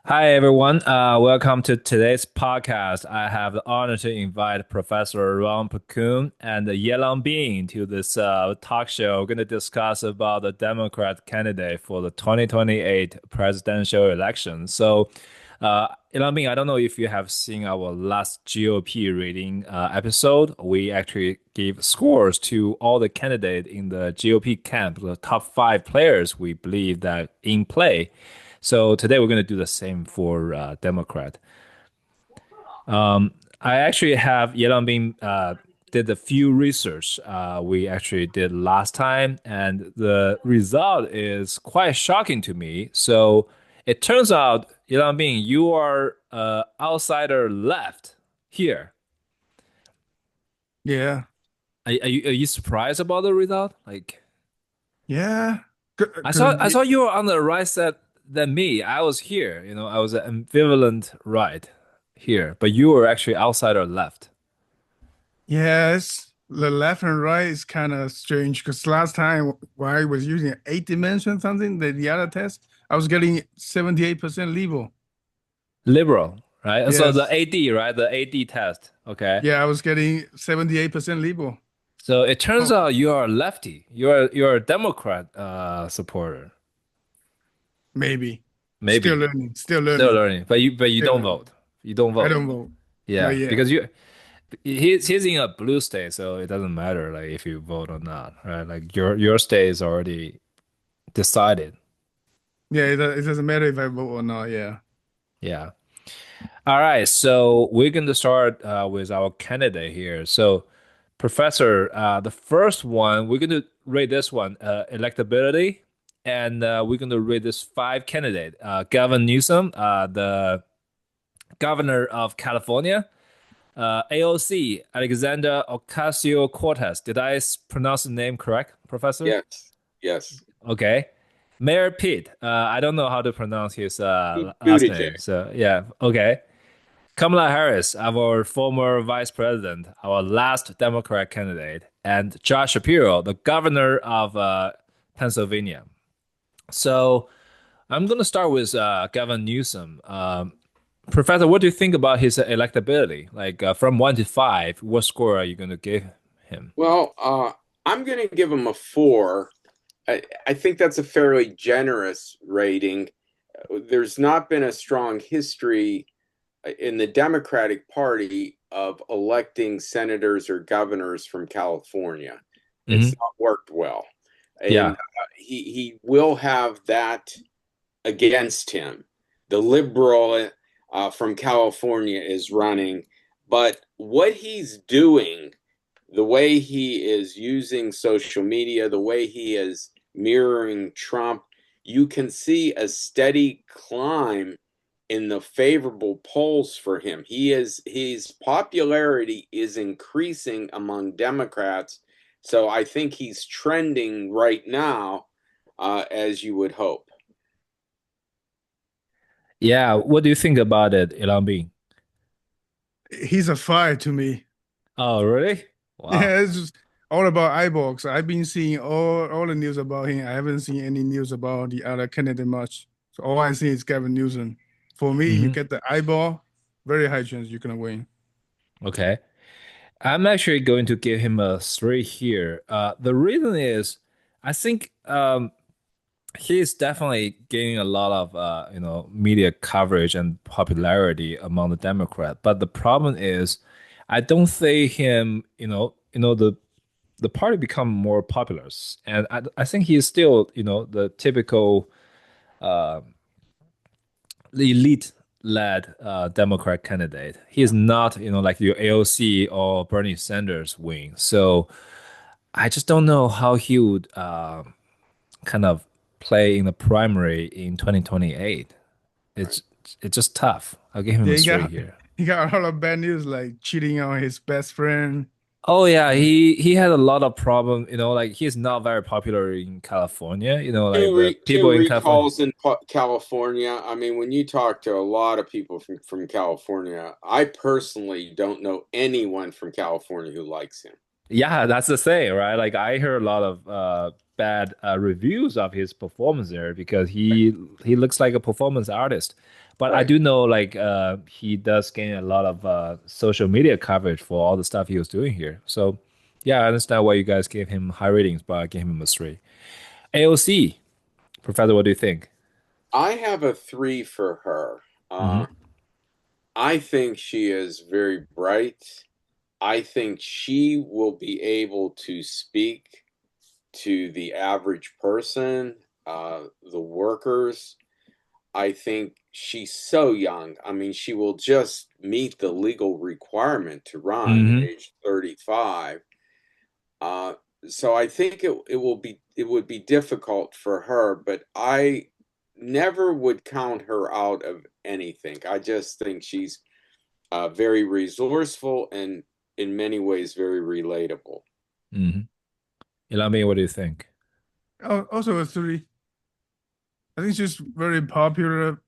Hi, everyone. Welcome to today's podcast. I have the honor to invite Professor Ron Pacun and Yelang Bin to this talk show. We're going to discuss about the Democrat candidate for the 2028 presidential election. Yelang Bin, I don't know if you have seen our last GOP rating episode. We actually gave scores to all the candidates in the GOP camp, the top five players we believe that in play. So today we're going to do the same for Democrat. I actually have Yelanbing did a few research we actually did last time, and the result is quite shocking to me. So it turns out, Yelanbing, you are outsider left here. Yeah, Are you surprised about the result? Like yeah. I saw Because I saw you were on the right side than me. I was here, I was an ambivalent right here, but you were actually outside or left. yes, the left and right is kind of strange. Because last time when I was using 8 dimension something, the other test, I was getting 78% liberal. Liberal, right? So the Yes, AD, right? The AD test. Okay. yeah, I was getting 78% liberal. So it turns Oh, out you are a lefty. You're a Democrat supporter. maybe. Still Maybe. learning, still Still learning, learning. But you still don't learning. vote. You don't I vote. don't vote. Not Yeah, yet. because he's in a blue state, so it doesn't matter like if you vote or not, right? Like your state is already decided. Yeah, it doesn't matter if I vote or not. Yeah. Yeah. All right, so we're going to start with our candidate here. So, Professor, the first one, we're going to rate this one electability, and we're going to rate this five candidate. Gavin Newsom, the governor of California, AOC, Alexander Ocasio-Cortez. Did I pronounce the name correct, Professor? Yes, yes. Okay. Mayor Pete, I don't know how to pronounce his Pete last Buttigieg. name. So, yeah, okay. Kamala Harris, our former vice president, our last Democrat candidate, and Josh Shapiro, the governor of Pennsylvania. So I'm going to start with Gavin Newsom. Professor, what do you think about his electability? Like from 1 to 5, what score are you going to give him? Well, I'm going to give him a 4. I think that's a fairly generous rating. There's not been a strong history in the Democratic Party of electing senators or governors from California. It's Hmm. not worked well. And Yeah. he will have that against him. The liberal from California is running, but what he's doing, the way he is using social media, the way he is mirroring Trump, you can see a steady climb in the favorable polls for him. His popularity is increasing among Democrats, so I think he's trending right now, as you would hope. Yeah. What do you think about it, Ilambing? He's a five to me. Oh, really? Wow. Yeah, it's just all about eyeballs. I've been seeing all the news about him. I haven't seen any news about the other candidate much. So all I see is Gavin Newsom. For me, you Hmm. get the eyeball, very high chance you're gonna win. Okay. I'm actually going to give him a 3 here. The reason is I think he's definitely gaining a lot of media coverage and popularity among the Democrat. But the problem is I don't see him, the party become more popular. And I think he is still, the typical elite led Democrat candidate. He is not, like your AOC or Bernie Sanders wing. So I just don't know how he would kind of play in the primary in 2028. Right. It's it's just tough. I'll give him Yeah, a three here. he got a lot of bad news like cheating on his best friend. Oh yeah, And he had a lot of problem, like he's not very popular in California, like the Two people in California. recalls in California. I mean, when you talk to a lot of people from California, I personally don't know anyone from California who likes him. Yeah, that's the thing, right? Like I heard a lot of bad reviews of his performance there because he looks like a performance artist. But I Right. do know like he does gain a lot of social media coverage for all the stuff he was doing here. So yeah, I understand why you guys gave him high ratings, but I gave him a 3. AOC, Professor, what do you think? I have a 3 for her. Hmm. I think she is very bright. I think she will be able to speak to the average person, the workers. I think she's so young. I mean, she will just meet the legal requirement to run Hmm. age 35. Uh, so I think it would be difficult for her, but I never would count her out of anything. I just think she's very resourceful and in many ways very relatable. Hmm. Ilami, what do you think? Oh, also a three. I think she's very popular.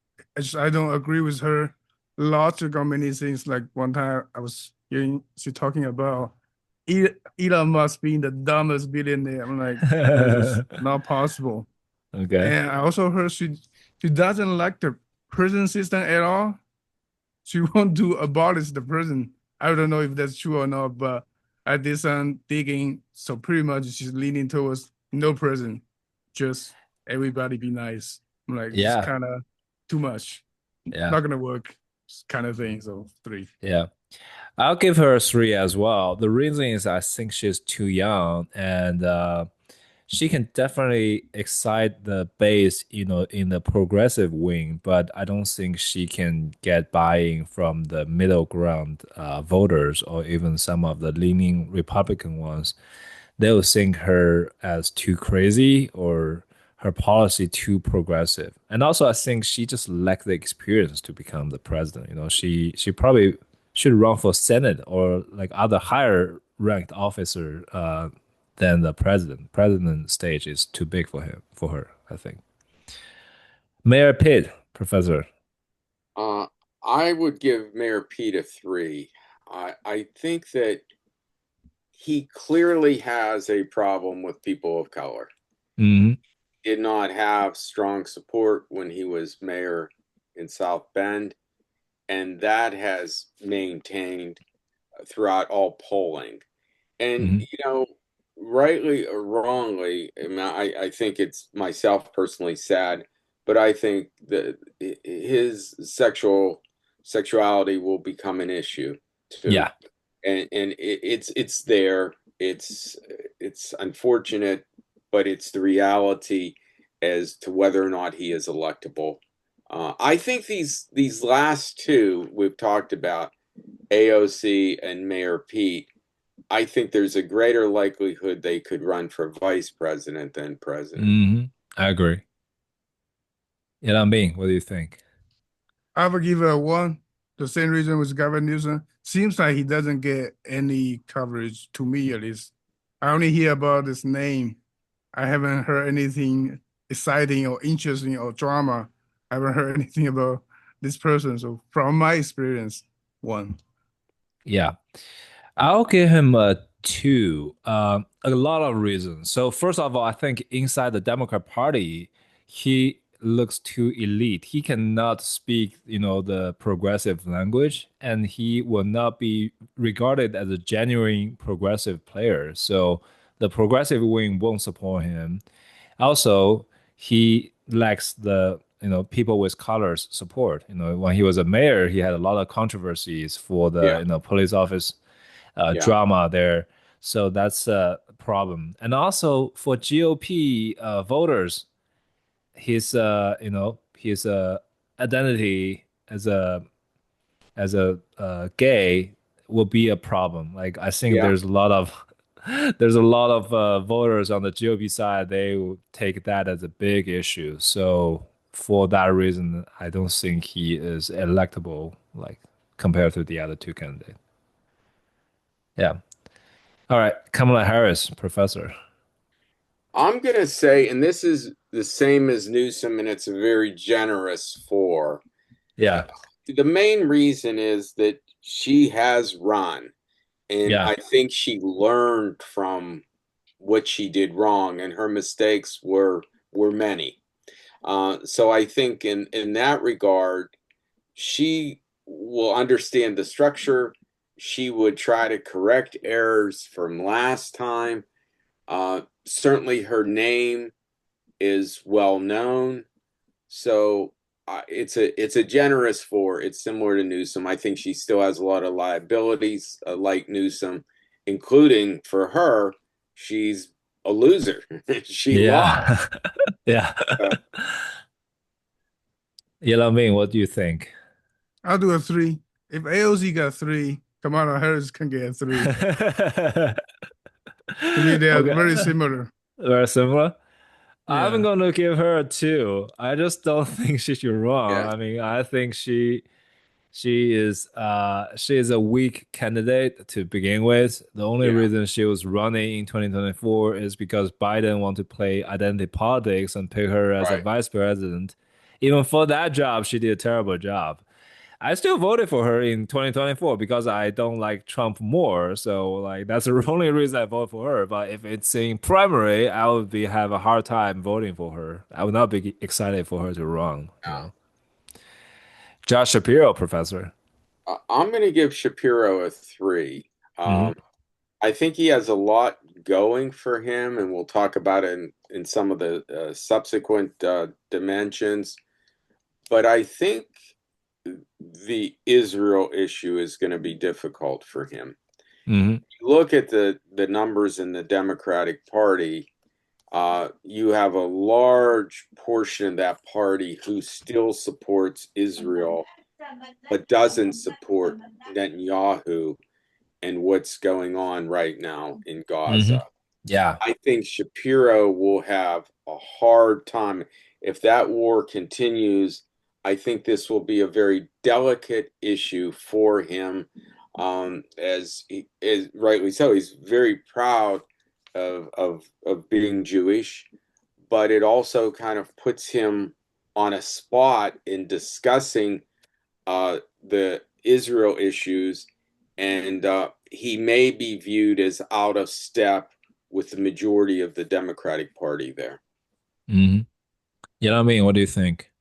I don't agree with her logic on many things. Like one time I was hearing she talking about Elon Musk being the dumbest billionaire. I'm like, that's just not possible. Okay. And I also heard she doesn't like the prison system at all. She want to abolish the prison. I don't know if that's true or not, but I did some digging. So pretty much she's leaning towards no prison, just everybody be nice. I'm like, it's Yeah. kind of too much. Yeah. Not gonna work, kind of thing. So three. Yeah. I'll give her a 3 as well. The reason is I think she's too young and she can definitely excite the base, in the progressive wing, but I don't think she can get buy-in from the middle ground voters or even some of the leaning Republican ones. They'll think her as too crazy or her policy too progressive. And also, I think she just lacked the experience to become the president. She probably should run for Senate or like other higher ranked officer than the president. President stage is too big for her, I think. Mayor Pitt, Professor. Uh, I would give Mayor Pete a 3. I think that he clearly has a problem with people of color. Hmm. Did not have strong support when he was mayor in South Bend, and that has maintained throughout all polling. And, Hmm. rightly or wrongly, I think it's myself personally sad, but I think that his sexuality will become an issue too. Yeah, And it's there. It's unfortunate, but it's the reality as to whether or not he is electable. I think these last two we've talked about, AOC and Mayor Pete, I think there's a greater likelihood they could run for vice president than president. I agree. Yelan Bing, what do you think? I would give it a one. The same reason with Gavin Newsom. Seems like he doesn't get any coverage to me at least. I only hear about his name. I haven't heard anything exciting or interesting or drama. I haven't heard anything about this person. So from my experience, one. Yeah. I'll give him a 2. A lot of reasons. So first of all, I think inside the Democrat Party, he looks too elite. He cannot speak, the progressive language, and he will not be regarded as a genuine progressive player. So the progressive wing won't support him. Also, he lacks the people with colors support. When he was a mayor, he had a lot of controversies for the Yeah, police office yeah, drama there. So that's a problem. And also for GOP voters, his identity as a gay will be a problem. Like I think yeah. there's a lot of voters on the GOP side. They will take that as a big issue. So for that reason, I don't think he is electable, like compared to the other two candidates. Yeah. All right, Kamala Harris, professor. I'm gonna say, and this is the same as Newsom, and it's a very generous 4. Uh, Yeah, the main reason is that she has run, and yeah, I think she learned from what she did wrong, and her mistakes were many. So I think in that regard, she will understand the structure. She would try to correct errors from last time. Certainly, her name is well known, so it's a generous four. It's similar to Newsom. I think she still has a lot of liabilities, like Newsom, including for her, she's a loser. She lost. Yeah. Yeah. Uh, Yellow Ming, what do you think? I'll do a three. If AOC got three, Kamala Harris can get a three. To me, they are very Okay. similar. Very similar. I'm Yeah. gonna give her a two. I just don't think she's wrong. yes, I mean, I think she is a weak candidate to begin with. The only yeah, reason she was running in 2024 is because Biden want to play identity politics and pick her as a right. vice president. Even for that job, she did a terrible job. I still voted for her in 2024 because I don't like Trump more. So like that's the only reason I vote for her. But if it's in primary, I would be have a hard time voting for her. I would not be excited for her to run, you Yeah. know. Josh Shapiro, professor. I'm going to give Shapiro a three. Hmm. I think he has a lot going for him, and we'll talk about it in some of the subsequent dimensions. But I think the Israel issue is going to be difficult for him. Hmm. You look at the numbers in the Democratic Party, you have a large portion of that party who still supports Israel but doesn't support Netanyahu and what's going on right now in Hmm. Gaza. Yeah. I think Shapiro will have a hard time if that war continues. I think this will be a very delicate issue for him. As he is rightly so, he's very proud of being Jewish, but it also kind of puts him on a spot in discussing the Israel issues, and he may be viewed as out of step with the majority of the Democratic Party there. Hmm. You know what I mean? What do you think?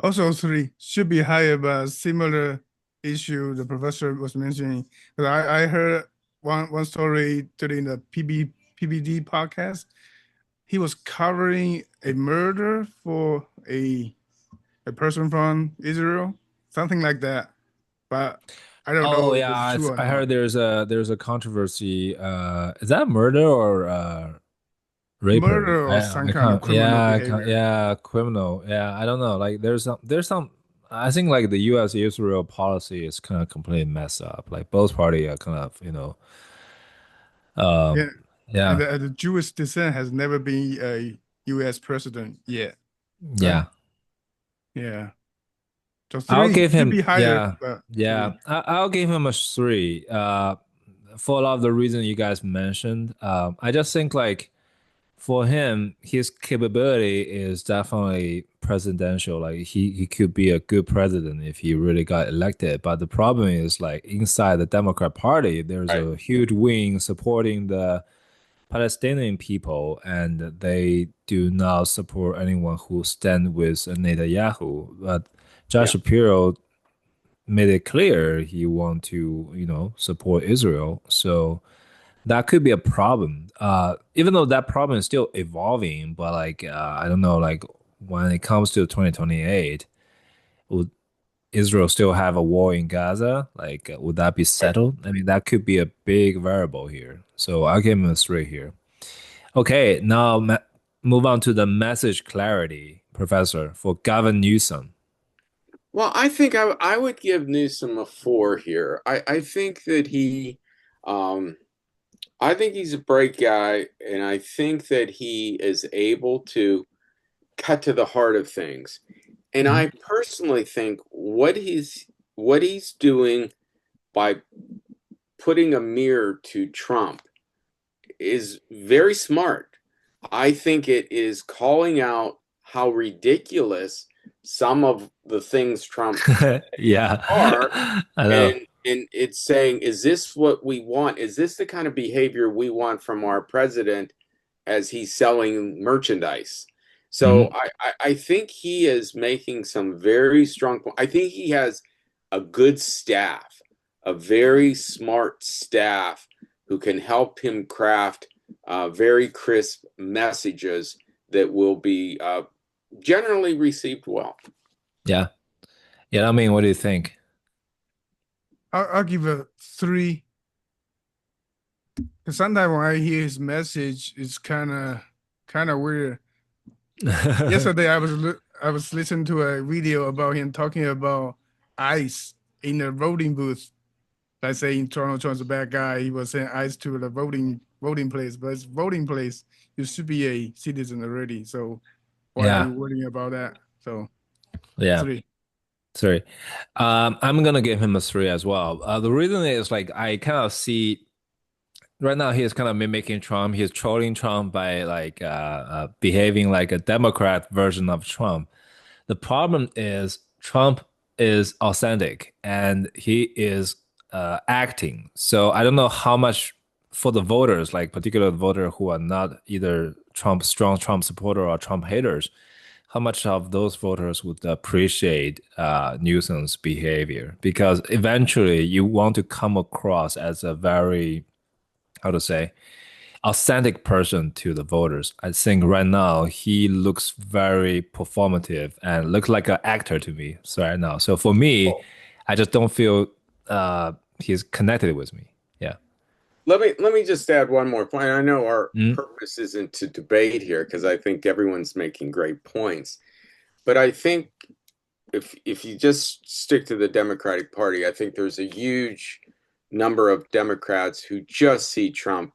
Also, three should be higher, but similar issue the professor was mentioning. 'Cause I heard one story during the PBD podcast. He was covering a murder for a person from Israel, something like that. But I don't Oh know if it's yeah, true or I heard not. there's a controversy. Is that murder or raper? Murder or some I kind of can't. criminal Yeah, I can't. behavior. Yeah, criminal. Yeah, I don't know. Like there's some. I think like the U.S. Israel policy is kind of completely messed up. Like both parties are kind of Yeah, and yeah, the Jewish descent has never been a U.S. president yet, right? yeah. Yeah. So I'll three give should him. be higher, Yeah, but yeah. three. I'll give him a three. For a lot of the reasons you guys mentioned. I just think like. For him, his capability is definitely presidential. Like he could be a good president if he really got elected. But the problem is like inside the Democrat Party, there's Right. a huge wing supporting the Palestinian people, and they do not support anyone who stand with Netanyahu. But Josh Yeah. Shapiro made it clear he want to, support Israel. So that could be a problem. Even though that problem is still evolving, but like I don't know, like when it comes to 2028, would Israel still have a war in Gaza? Like, would that be Right. settled? I mean, that could be a big variable here. So I'll give him a three here. Okay, now move on to the message clarity, Professor, for Gavin Newsom. Well, I think I would give Newsom a four here. I think that um, I think he's a bright guy, and I think that he is able to cut to the heart of things. And Mhm. I personally think what he's doing by putting a mirror to Trump is very smart. I think it is calling out how ridiculous some of the things Trump Yeah, are, I know. and it's saying, is this what we want? Is this the kind of behavior we want from our president as he's selling merchandise? So Hmm. I think he is making some very strong. I think he has a good staff, a very smart staff who can help him craft very crisp messages that will be generally received well. Yeah. Yeah, I mean, what do you think? I'll give a 3. Because sometimes when I hear his message, it's kind of weird. Yesterday, I was listening to a video about him talking about ICE in the voting booth. Like saying Trump's a bad guy. He was saying ICE to the voting place, but it's voting place. You should be a citizen already. So why are Yeah. you worrying about that? So Yeah. 3. Sorry. I'm gonna give him a 3 as well. The reason is like I kind of see right now he's kind of mimicking Trump. He's trolling Trump by like behaving like a Democrat version of Trump. The problem is Trump is authentic and he is acting. So I don't know how much for the voters, like particular voter who are not either strong Trump supporter or Trump haters, how much of those voters would appreciate Newsom's behavior? Because eventually you want to come across as a very, how to say, authentic person to the voters. I think right now he looks very performative and looks like an actor to me. So right now, so for me, I just don't feel he's connected with me. Yeah. Let me just add one more point. I know our Mm. purpose isn't to debate here because I think everyone's making great points. But I think if you just stick to the Democratic Party, I think there's a huge number of Democrats who just see Trump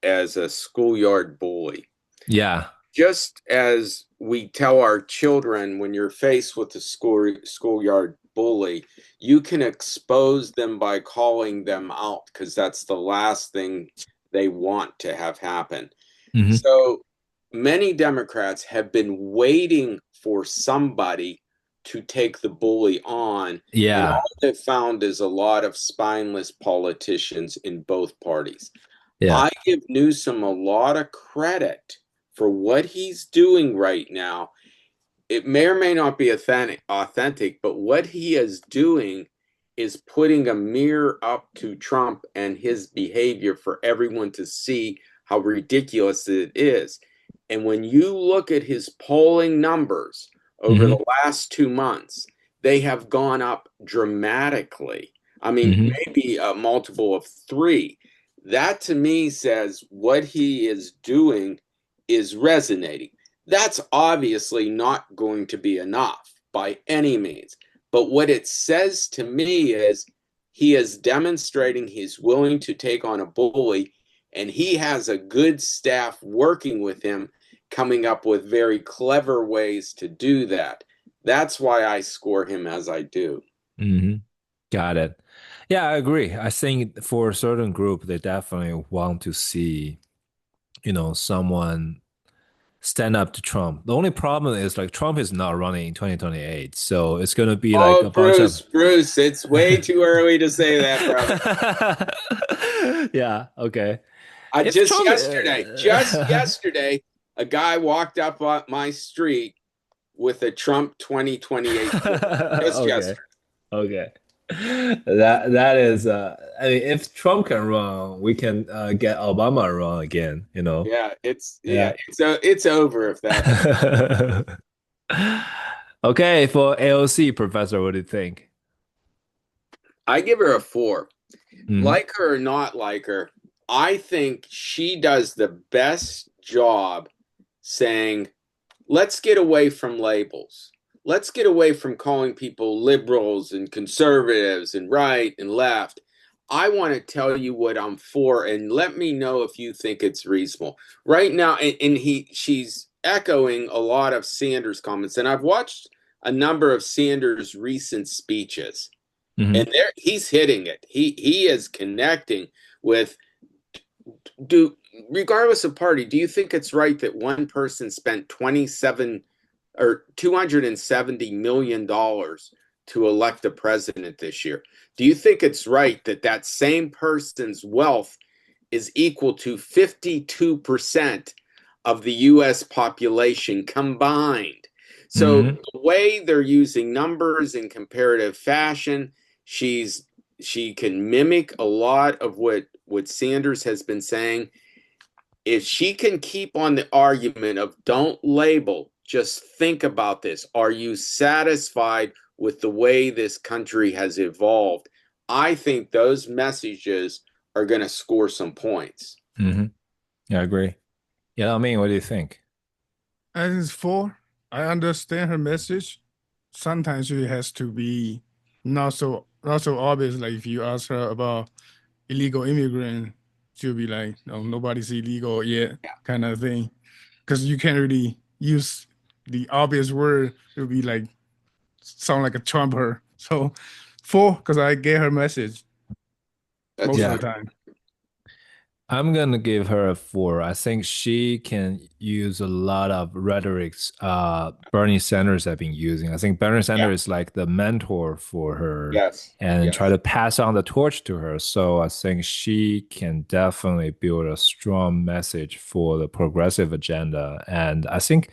as a schoolyard bully. Yeah. Just as we tell our children when you're faced with a schoolyard bully, you can expose them by calling them out because that's the last thing they want to have happen. Hmm. So many Democrats have been waiting for somebody to take the bully on, and Yeah. all they've found is a lot of spineless politicians in both parties. Yeah. I give Newsom a lot of credit for what he's doing right now. It may or may not be authentic, but what he is doing is putting a mirror up to Trump and his behavior for everyone to see how ridiculous it is. And when you look at his polling numbers over Hmm. the last 2 months, they have gone up dramatically. I mean, Hmm. maybe a multiple of 3. That to me says what he is doing is resonating. That's obviously not going to be enough by any means. But what it says to me is he is demonstrating he's willing to take on a bully, and he has a good staff working with him, coming up with very clever ways to do that. That's why I score him as I do. Hmm. Got it. Yeah, I agree. I think for a certain group, they definitely want to see, someone stand up to Trump. The only problem is like Trump is not running in 2028. So it's going to be like Oh, a bunch of Bruce, it's way too early to say that, brother. Yeah, okay. I If just Trump yesterday, a guy walked up on my street with a Trump 2028 flag. Just Okay. yesterday. Okay. That is I mean if Trump can run, we can get Obama run again, you know. Yeah, Yeah. it's over if that happens. Okay, for AOC, Professor, what do you think? I give her a 4. Hmm. Like her or not like her, I think she does the best job saying, let's get away from labels. Let's get away from calling people liberals and conservatives and right and left. I want to tell you what I'm for, and let me know if you think it's reasonable. Right now, she's echoing a lot of Sanders comments, and I've watched a number of Sanders' recent speeches, Hmm. and he's hitting it. He is connecting with do regardless of party. Do you think it's right that one person spent 27 or $270 million to elect a president this year? Do you think it's right that that same person's wealth is equal to 52% of the US population combined? So Hmm. the way they're using numbers in comparative fashion She's she can mimic a lot of what Sanders has been saying. If she can keep on the argument of don't label, just think about this. Are you satisfied with the way this country has evolved? I think those messages are going to score some points. Hmm. Yeah, I agree. Yeah, I mean, what do you think? As for, I understand her message. Sometimes it has to be not so obvious. Like if you ask her about illegal immigrant, she'll be like, "No, nobody's illegal yet," kind of thing. Because you can't really use the obvious word. It'll be like sound like a trumper. So four, because I get her message That's most of the Yeah. fair. time. I'm gonna give her a 4. I think she can use a lot of rhetorics Bernie Sanders have been using. I think Bernie Yeah. Sanders is like the mentor for her Yes. and try Yes. to pass on the torch to her. So I think she can definitely build a strong message for the progressive agenda. And I think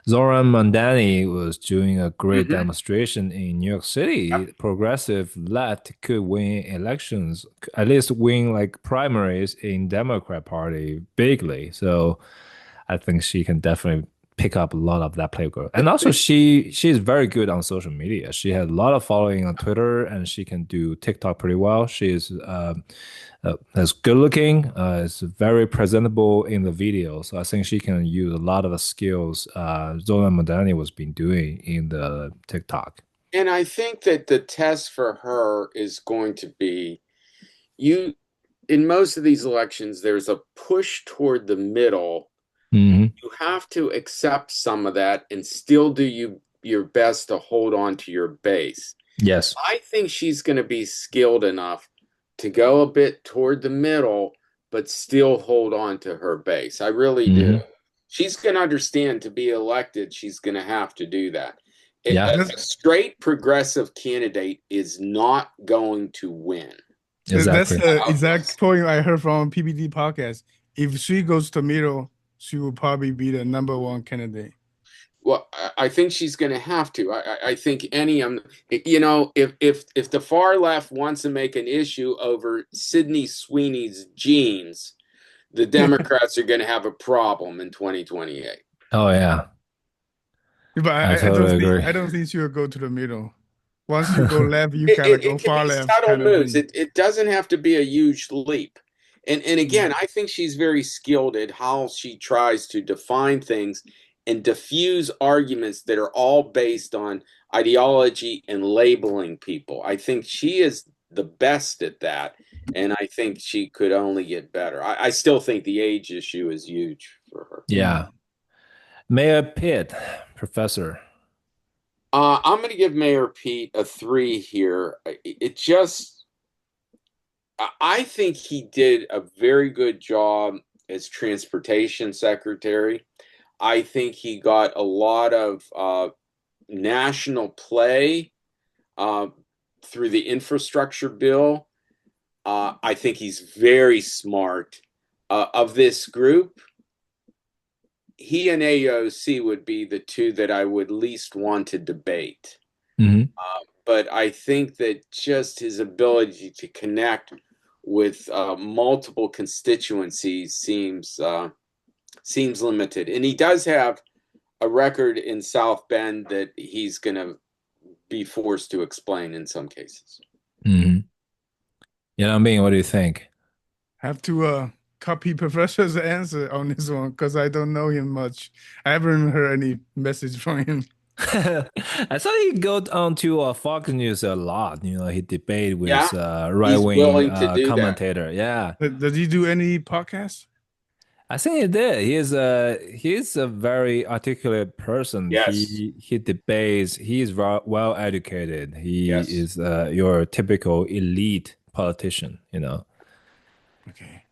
Zoran Mandani was doing a great Hmm. demonstration in New York City. Yep. Progressive left could win elections, at least win like primaries in Democrat Party bigly. So I think she can definitely pick up a lot of that playground. And also she's very good on social media. She has a lot of following on Twitter and she can do TikTok pretty well. Is good looking, is very presentable in the video. So I think she can use a lot of the skills Zola Madani was been doing in the TikTok. And I think that the test for her is going to be you in most of these elections, there's a push toward the middle. Hmm. You have to accept some of that and still do your best to hold on to your base. Yes. I think she's going to be skilled enough to go a bit toward the middle, but still hold on to her base. I really do. Hmm. She's going to understand to be elected, she's going to have to do that. Yeah, That's A straight progressive candidate is not going to win. that's exactly. the exact point I heard from PPD podcast. If she goes to middle, she will probably be the number one candidate. Well, I think she's going to have to. I think any if the far left wants to make an issue over Sydney Sweeney's genes, the Democrats are going to have a problem in 2028. Oh yeah, But I I don't totally think agree. I don't think she will go to the middle. Once you go left, you It, kind of it, go it can far be left, subtle kind of moves. thing. It doesn't have to be a huge leap. And again, Mm. I think she's very skilled at how she tries to define things and diffuse arguments that are all based on ideology and labeling people. I think she is the best at that, and I think she could only get better. I still think the age issue is huge for her. Yeah, Mm. Mayor Pitt, professor. I'm going to give Mayor Pete a 3 here. It just I think he did a very good job as transportation secretary. I think he got a lot of national play uh, through the infrastructure bill. I think he's very smart. Of this group, he and AOC would be the two that I would least want to debate. Hmm. But I think that just his ability to connect with multiple constituencies seems limited, and he does have a record in South Bend that he's going to be forced to explain in some cases. Hmm. Yeah, I mean, what do you think? Have to copy Professor's answer on this one because I don't know him much. I haven't heard any message from him. I thought he go on to Fox News a lot. You know, he debate Yeah, with he's right-wing willing to do that. commentator. Yeah, Does he do any podcast? I think he did. He's a very articulate person. Yes, He debates. He's well educated. He yes. is your typical elite politician. You know. Okay,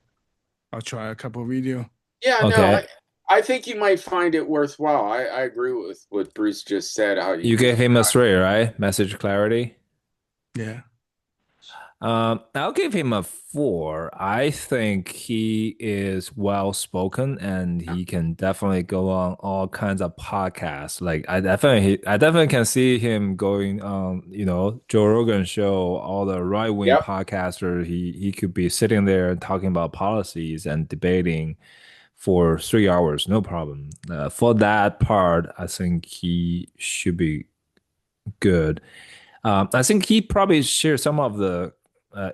I'll try a couple video. Yeah, no, Okay, I think you might find it worthwhile. I agree with what Bruce just said. How you you gave him a 3, right? Message clarity. Yeah. I'll give him a 4. I think he is well spoken and Yeah. he can definitely go on all kinds of podcasts. Like I definitely can see him going on, Joe Rogan show, all the right-wing Yep. podcasters. He could be sitting there talking about policies and debating for 3 hours, no problem. For that part, I think he should be good. I think he probably shares some of the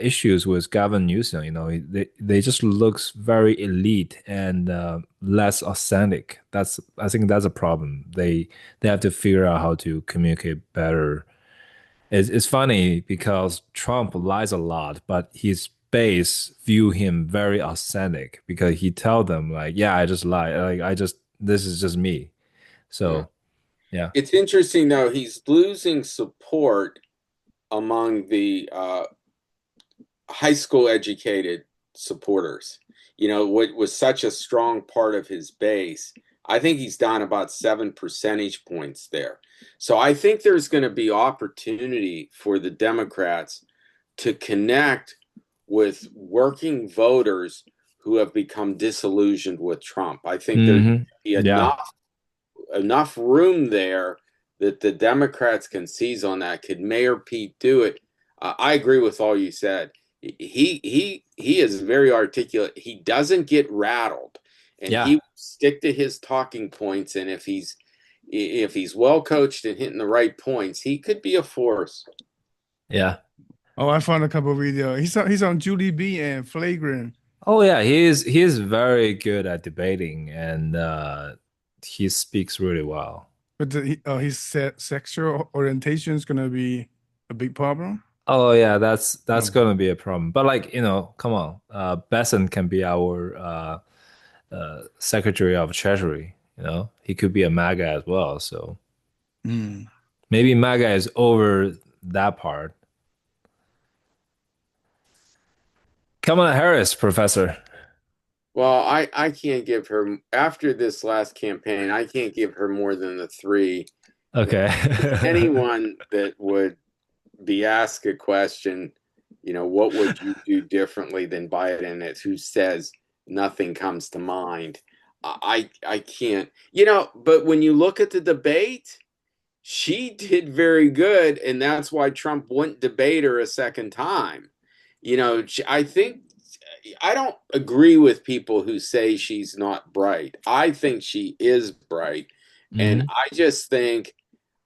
issues with Gavin Newsom. They just looks very elite and less authentic. I think that's a problem. They have to figure out how to communicate better. It's funny because Trump lies a lot, but his base view him very authentic because he tell them like, yeah, I just lie. Like this is just me. Yeah. So yeah. It's interesting though, he's losing support among the high school educated supporters. What was such a strong part of his base. I think he's down about 7 percentage points there. So I think there's going to be opportunity for the Democrats to connect with working voters who have become disillusioned with Trump. I think there's Yeah. enough room there that the Democrats can seize on that. Could Mayor Pete do it? I agree with all you said. He is very articulate. He doesn't get rattled, and he Yeah. will stick to his talking points. And if he's well coached and hitting the right points, he could be a force. Yeah. Oh, I found a couple of videos. He's on Julie B and Flagrant. Oh yeah, he is very good at debating and he speaks really well. But his sexual orientation is gonna be a big problem. Oh yeah, that's Oh. gonna be a problem. But like, come on. Besson can be our Secretary of Treasury, He could be a MAGA as well. So Mm. maybe MAGA is over that part. Kamala Harris, Professor. Well, I can't give her after this last campaign. I can't give her more than a 3. Okay. Anyone that would be asked a question, what would you do differently than Biden? It's who says nothing comes to mind. I can't, but when you look at the debate, she did very good, and that's why Trump wouldn't debate her a second time. I think I don't agree with people who say she's not bright. I think she is bright, and hmm I just think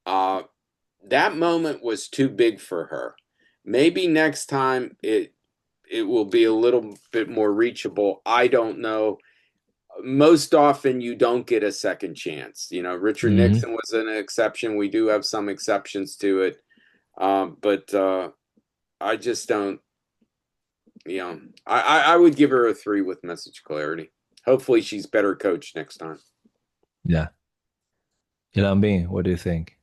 uh, that moment was too big for her. Maybe next time it will be a little bit more reachable. I don't know. Most often you don't get a second chance. Richard hmm Nixon was an exception. We do have some exceptions to it, but I just don't. I would give her a 3 with message clarity. Hopefully, she's better coached next time. Yeah. Being, what do you think?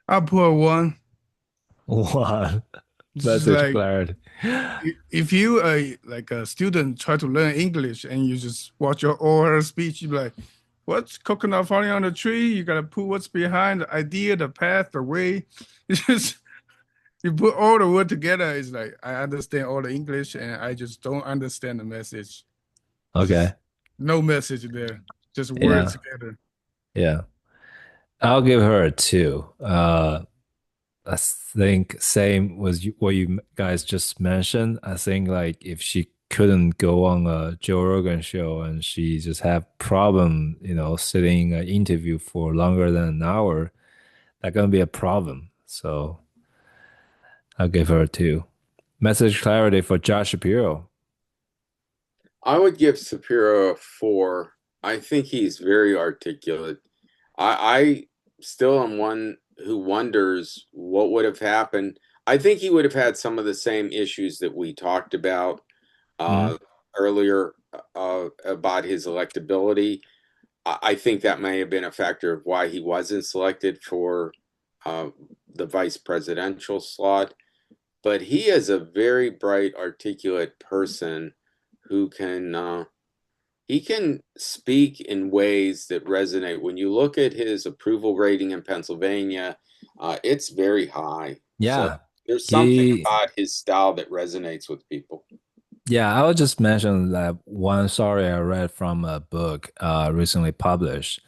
I'll put a 1. One. It's just Message like clarity. if you like a student try to learn English and you just watch your oral speech, you be like, "What's coconut falling on the tree?" You gotta put what's behind the idea, the path, the way. It's just you put all the word together. It's like I understand all the English and I just don't understand the message. It's Okay. just no message there, just words Yeah. together. Yeah. I'll give her a 2. I think same with what you guys just mentioned. I think like if she couldn't go on a Joe Rogan show and she just have problem, sitting an interview for longer than an hour, that gonna be a problem. So I'll give her a 2. Message clarity for Josh Shapiro. I would give Shapiro a 4. I think he's very articulate. I still am one who wonders what would have happened. I think he would have had some of the same issues that we talked about Mhm. uh, earlier about his electability. I think that may have been a factor of why he wasn't selected for uh, the vice presidential slot. But he is a very bright, articulate person who can speak in ways that resonate. When you look at his approval rating in Pennsylvania, it's very high. So Yeah. There's something He, about his style that resonates with people. yeah, I would just mention that one story I read from a book recently published.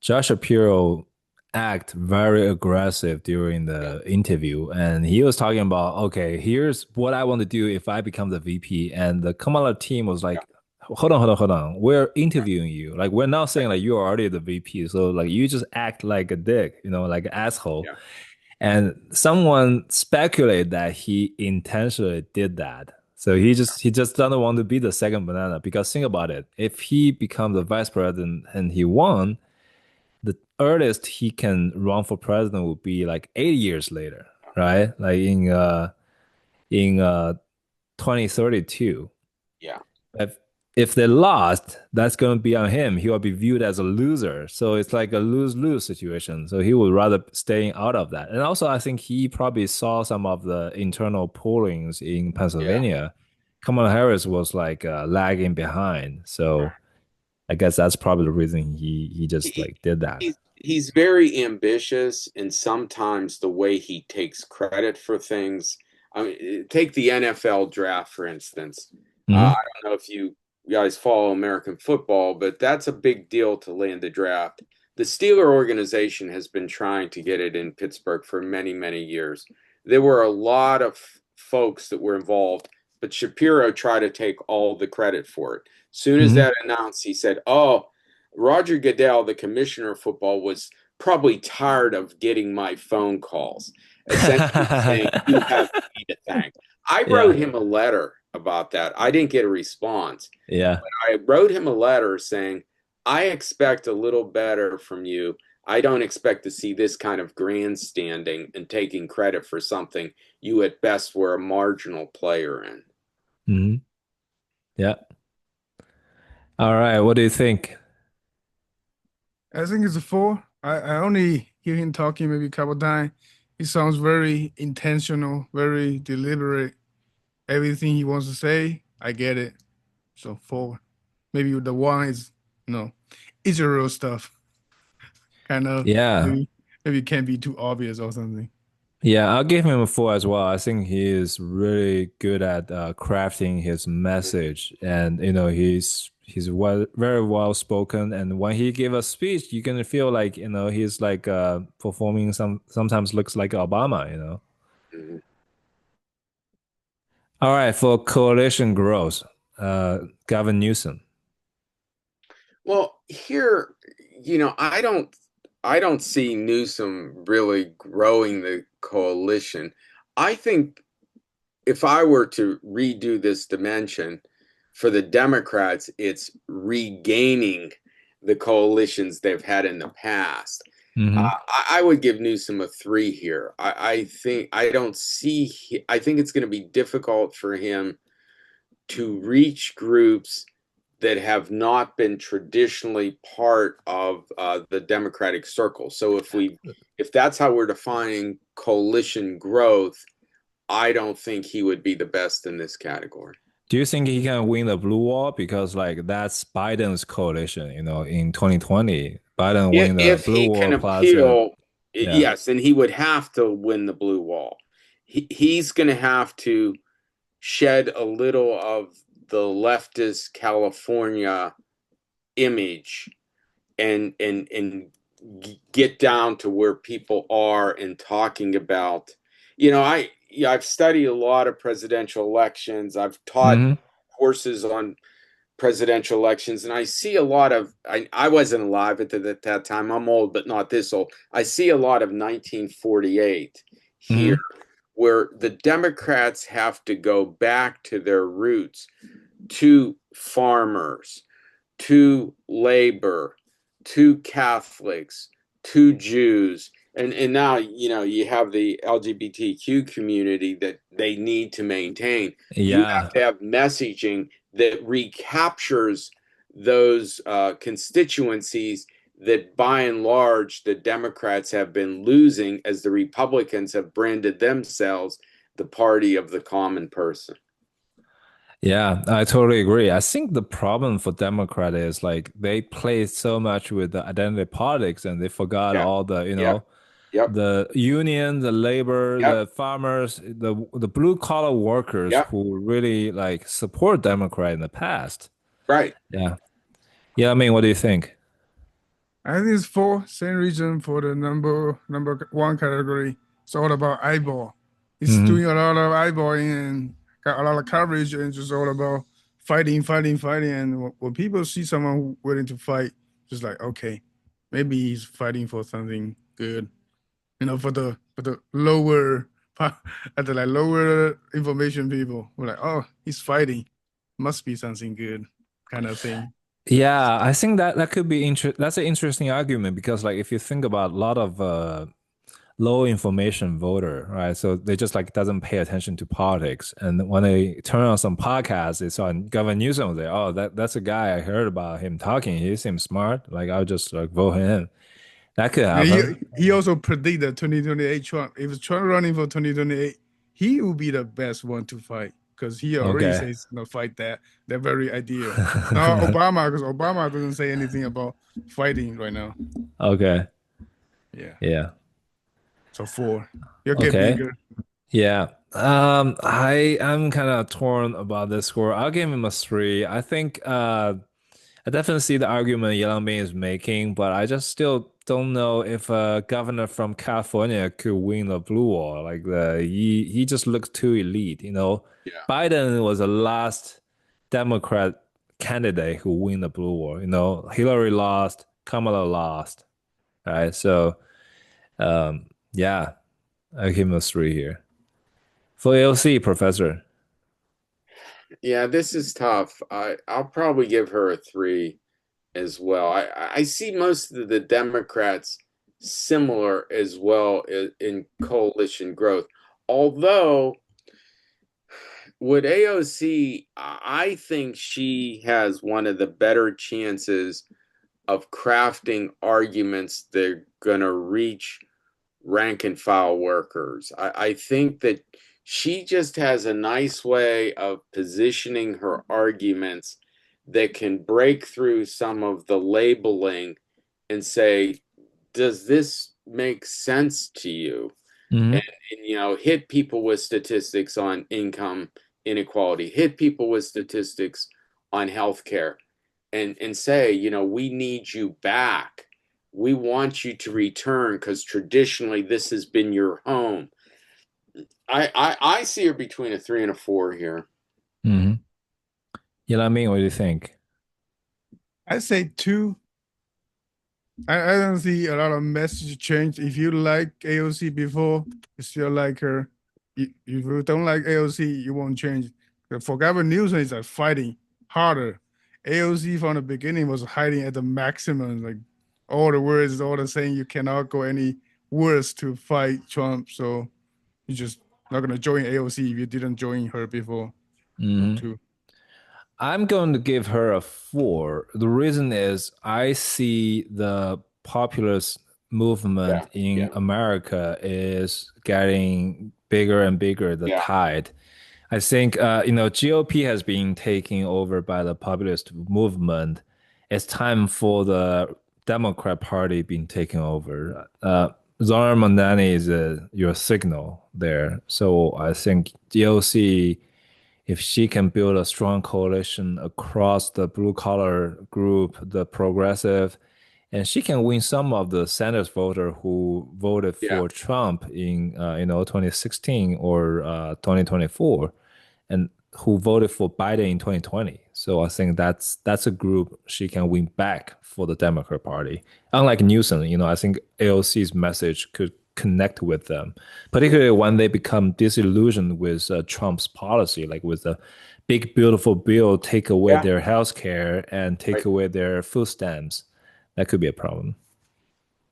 Josh Shapiro act very aggressive during Yeah, the interview, and he was talking about, okay, here's what I want to do if I become the VP. And the Kamala team was yeah, like, hold on, we're interviewing you. Like, we're not saying like you're already the VP, so like you just act like a dick, like an asshole. yeah, And someone speculated that he intentionally did that. So he just doesn't want to be the second banana because think about it. If he becomes the vice president and he won, the earliest he can run for president would be like 8 years later, right? Like in 2032. yeah. If they lost, that's going to be on him. He will be viewed as a loser. So it's like a lose-lose situation. So he would rather staying out of that. And also, I think he probably saw some of the internal pollings in Yeah. Pennsylvania. Kamala Harris was like lagging behind. So I guess that's probably the reason he just He, like did that. he's very ambitious, and sometimes the way he takes credit for things. I mean, take the NFL draft, for instance. I Hmm. don't know if you guys follow American football, but that's a big deal to land the draft. The Steeler organization has been trying to get it in Pittsburgh for many, many years. There were a lot of folks that were involved, but Shapiro tried to take all the credit for it. Soon as Hmm. that announced, he said, "Oh, Roger Goodell, the commissioner of football, was probably tired of getting my phone calls, essentially saying, 'You have me to thank.'" I wrote Yeah. him a letter about that. I didn't get a response. Yeah. I wrote him a letter saying, "I expect a little better from you. I don't expect to see this kind of grandstanding and taking credit for something you at best were a marginal player in." Hmm. Yeah. All right. What do you think? I think it's a four. I only hear him talking maybe a couple times. He sounds very intentional, very deliberate. Everything he wants to say, I get it. So four. Maybe the one is no, it's your real stuff. Kind of Yeah. maybe it can't be too obvious or something. Yeah, I'll give him a four as well. I think he is really good at crafting his message, and he's very well spoken. And when he give a speech, you can feel like he's like performing sometimes looks like Obama. Mhm. All right, for coalition growth, Gavin Newsom. Well, here, I don't see Newsom really growing the coalition. I think if I were to redo this dimension for the Democrats, it's regaining the coalitions they've had in the past. Hmm. I would give Newsom a three here. I think it's going to be difficult for him to reach groups that have not been traditionally part of the Democratic circle. So if that's how we're defining coalition growth, I don't think he would be the best in this category. Do you think he can win the blue wall? Because like that's Biden's coalition, in 2020. Biden win the If blue he wall can plus appeal, yeah. yes, and he would have to win the blue wall. He's going to have to shed a little of the leftist California image and get down to where people are and talking about, I've studied a lot of presidential elections. I've taught Hmm. courses on presidential elections, and I see a lot of I wasn't alive at that time. I'm old, but not this old. I see a lot of 1948 here, Hmm. where the Democrats have to go back to their roots, to farmers, to labor, to Catholics, to Jews. And now, you have the LGBTQ community that they need to maintain. You have Yeah. to have messaging that recaptures those constituencies that by and large the Democrats have been losing as the Republicans have branded themselves the party of the common person. Yeah, I totally agree. I think the problem for Democrat is like they play so much with the identity politics and they forgot Yeah, all the, yeah, Yep. the union, the labor, Yep. the farmers, the blue collar workers Yep. who really like support Democrat in the past. Right. Yeah. Yeah, I mean, what do you think? I think it's four. Same reason for the number one category. It's all about eyeball. He's Hmm. doing a lot of eyeballing and got a lot of coverage, and it's just all about fighting, fighting, fighting. And when people see someone willing to fight, just like okay, maybe he's fighting for something good. For the lower at the like lower information people, we're like, oh, he's fighting, must be something good, kind of thing. Yeah, I think that could be that's an interesting argument because like if you think about a lot of low information voter, right? So they just like doesn't pay attention to politics. And when they turn on some podcast, it's on Gavin Newsom. They, oh, that's a guy I heard about him talking. He seems smart. Like I'll just like vote him in. That could And happen. he also predicted 2028 Trump. If Trump running for 2028, he will be the best one to fight because he already Okay. says no fight that. They're very ideal. Now Obama, because Obama doesn't say anything about fighting right now. Okay. Yeah. Yeah. So four. You'll get Okay. bigger. Yeah. I am kind of torn about this score. I'll give him a three. I think I definitely see the argument Yang Ming is making, but I just still don't know if a governor from California could win the blue wall. Like he just looks too elite, you know. Yeah. Biden was the last Democrat candidate who win the blue wall. You know, Hillary lost, Kamala lost, right? So yeah, I give him a three here. For AOC, Professor. Yeah, this is tough. I'll probably give her a three as well. I see most of the Democrats similar as well in coalition growth. Although with AOC, I think she has one of the better chances of crafting arguments that are going to reach rank and file workers. I think that she just has a nice way of positioning her arguments that can break through some of the labeling and say, does this make sense to you? Hmm. And hit people with statistics on income inequality, hit people with statistics on healthcare, and say, we need you back. We want you to return because traditionally this has been your home. I see her between a three and a four here. Hmm. You know what I mean? What do you think? I say two. I don't see a lot of message change. If you like AOC before, you still like her. If you don't like AOC, you won't change. For Gavin Newsom, it's like fighting harder. AOC from the beginning was hiding at the maximum. Like all the words, all the saying, you cannot go any worse to fight Trump. So you're just not gonna join AOC if you didn't join her before. So Hmm. two. I'm going to give her a four. The reason is I see the populist movement Yeah, in yeah, America is getting bigger and bigger, the yeah, tide. I think GOP has been taken over by the populist movement. It's time for the Democrat Party being taken over. Zohar Mamdani is your signal there. So I think GOC, if she can build a strong coalition across the blue collar group, the progressive, and she can win some of the Sanders voter who voted yeah. for Trump in 2016 or 2024, and who voted for Biden in 2020. So I think that's a group she can win back for the Democrat Party. Unlike Newsom, I think AOC's message could connect with them, particularly when they become disillusioned with Trump's policy, like with the big beautiful bill take away Yeah. their health care and take Right. away their food stamps. That could be a problem.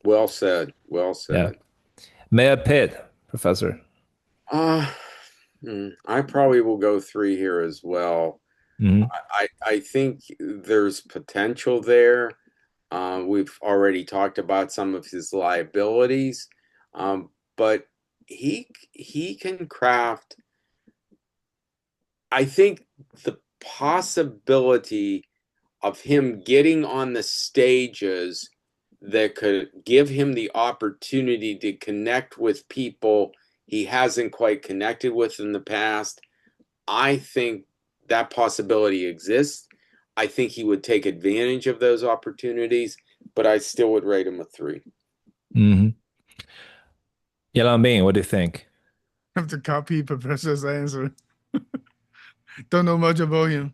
Well said. Well Yeah. said. Mayor Pitt, Professor. Uh, I probably will go three here as well. Hmm. I think there's potential there. We've already talked about some of his liabilities, but he can craft. I think the possibility of him getting on the stages that could give him the opportunity to connect with people he hasn't quite connected with in the past. I think that possibility exists. I think he would take advantage of those opportunities, but I still would rate him a three. Hmm. Yelan Bing, what do you think? Have to copy Professor's answer. Don't know much about him,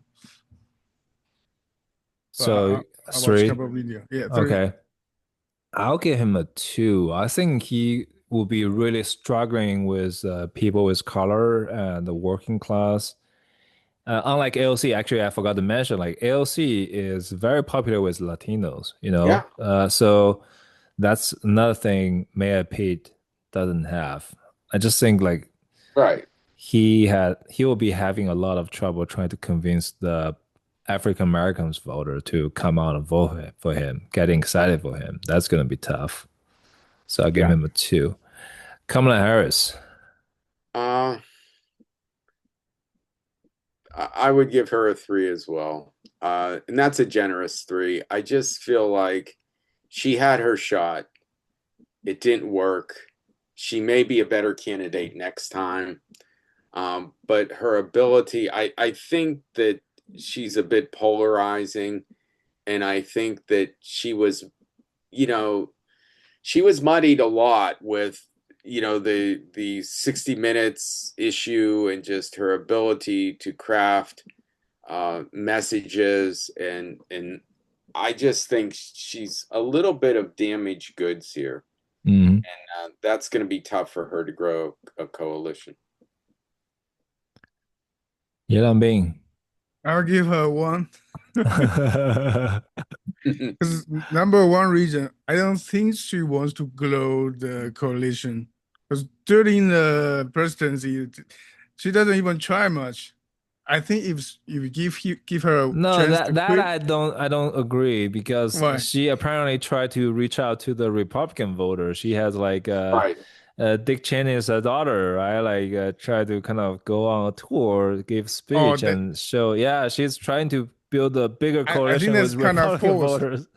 but So I watched a three. couple of videos. Yeah, three. Okay. I'll give him a two. I think he will be really struggling with people with color and the working class. Unlike AOC, actually, I forgot to mention, like AOC is very popular with Latinos, you Yeah, know? So that's another thing Mayor Pete doesn't have. I just think like right. he will be having a lot of trouble trying to convince the African Americans voter to come out and vote for him, getting excited for him. That's gonna be tough. So I'll give Yeah. him a two. Kamala Harris. Uh, I would give her a three as well. And that's a generous three. I just feel like she had her shot. It didn't work. She may be a better candidate next time. But her ability, I think that she's a bit polarizing. And I think that you know, she was muddied a lot with, the 60 minutes issue and just her ability to craft messages and I just think she's a little bit of damaged goods here. Hmm. That's going to be tough for her to grow a coalition. Yelan Bing. I'll give her one. Because number one reason, I don't think she wants to grow the coalition. Because during the presidency, she doesn't even try much. I think if you give her a No, chance that to that quit, I don't agree because why? she apparently tried to reach out to the Republican voters. She has like Right. Dick Cheney's daughter, right? Like try to kind of go on a tour, give Oh, speech that and show. Yeah, she's trying to build a bigger I think coalition that's with kind of Republican forced. voters.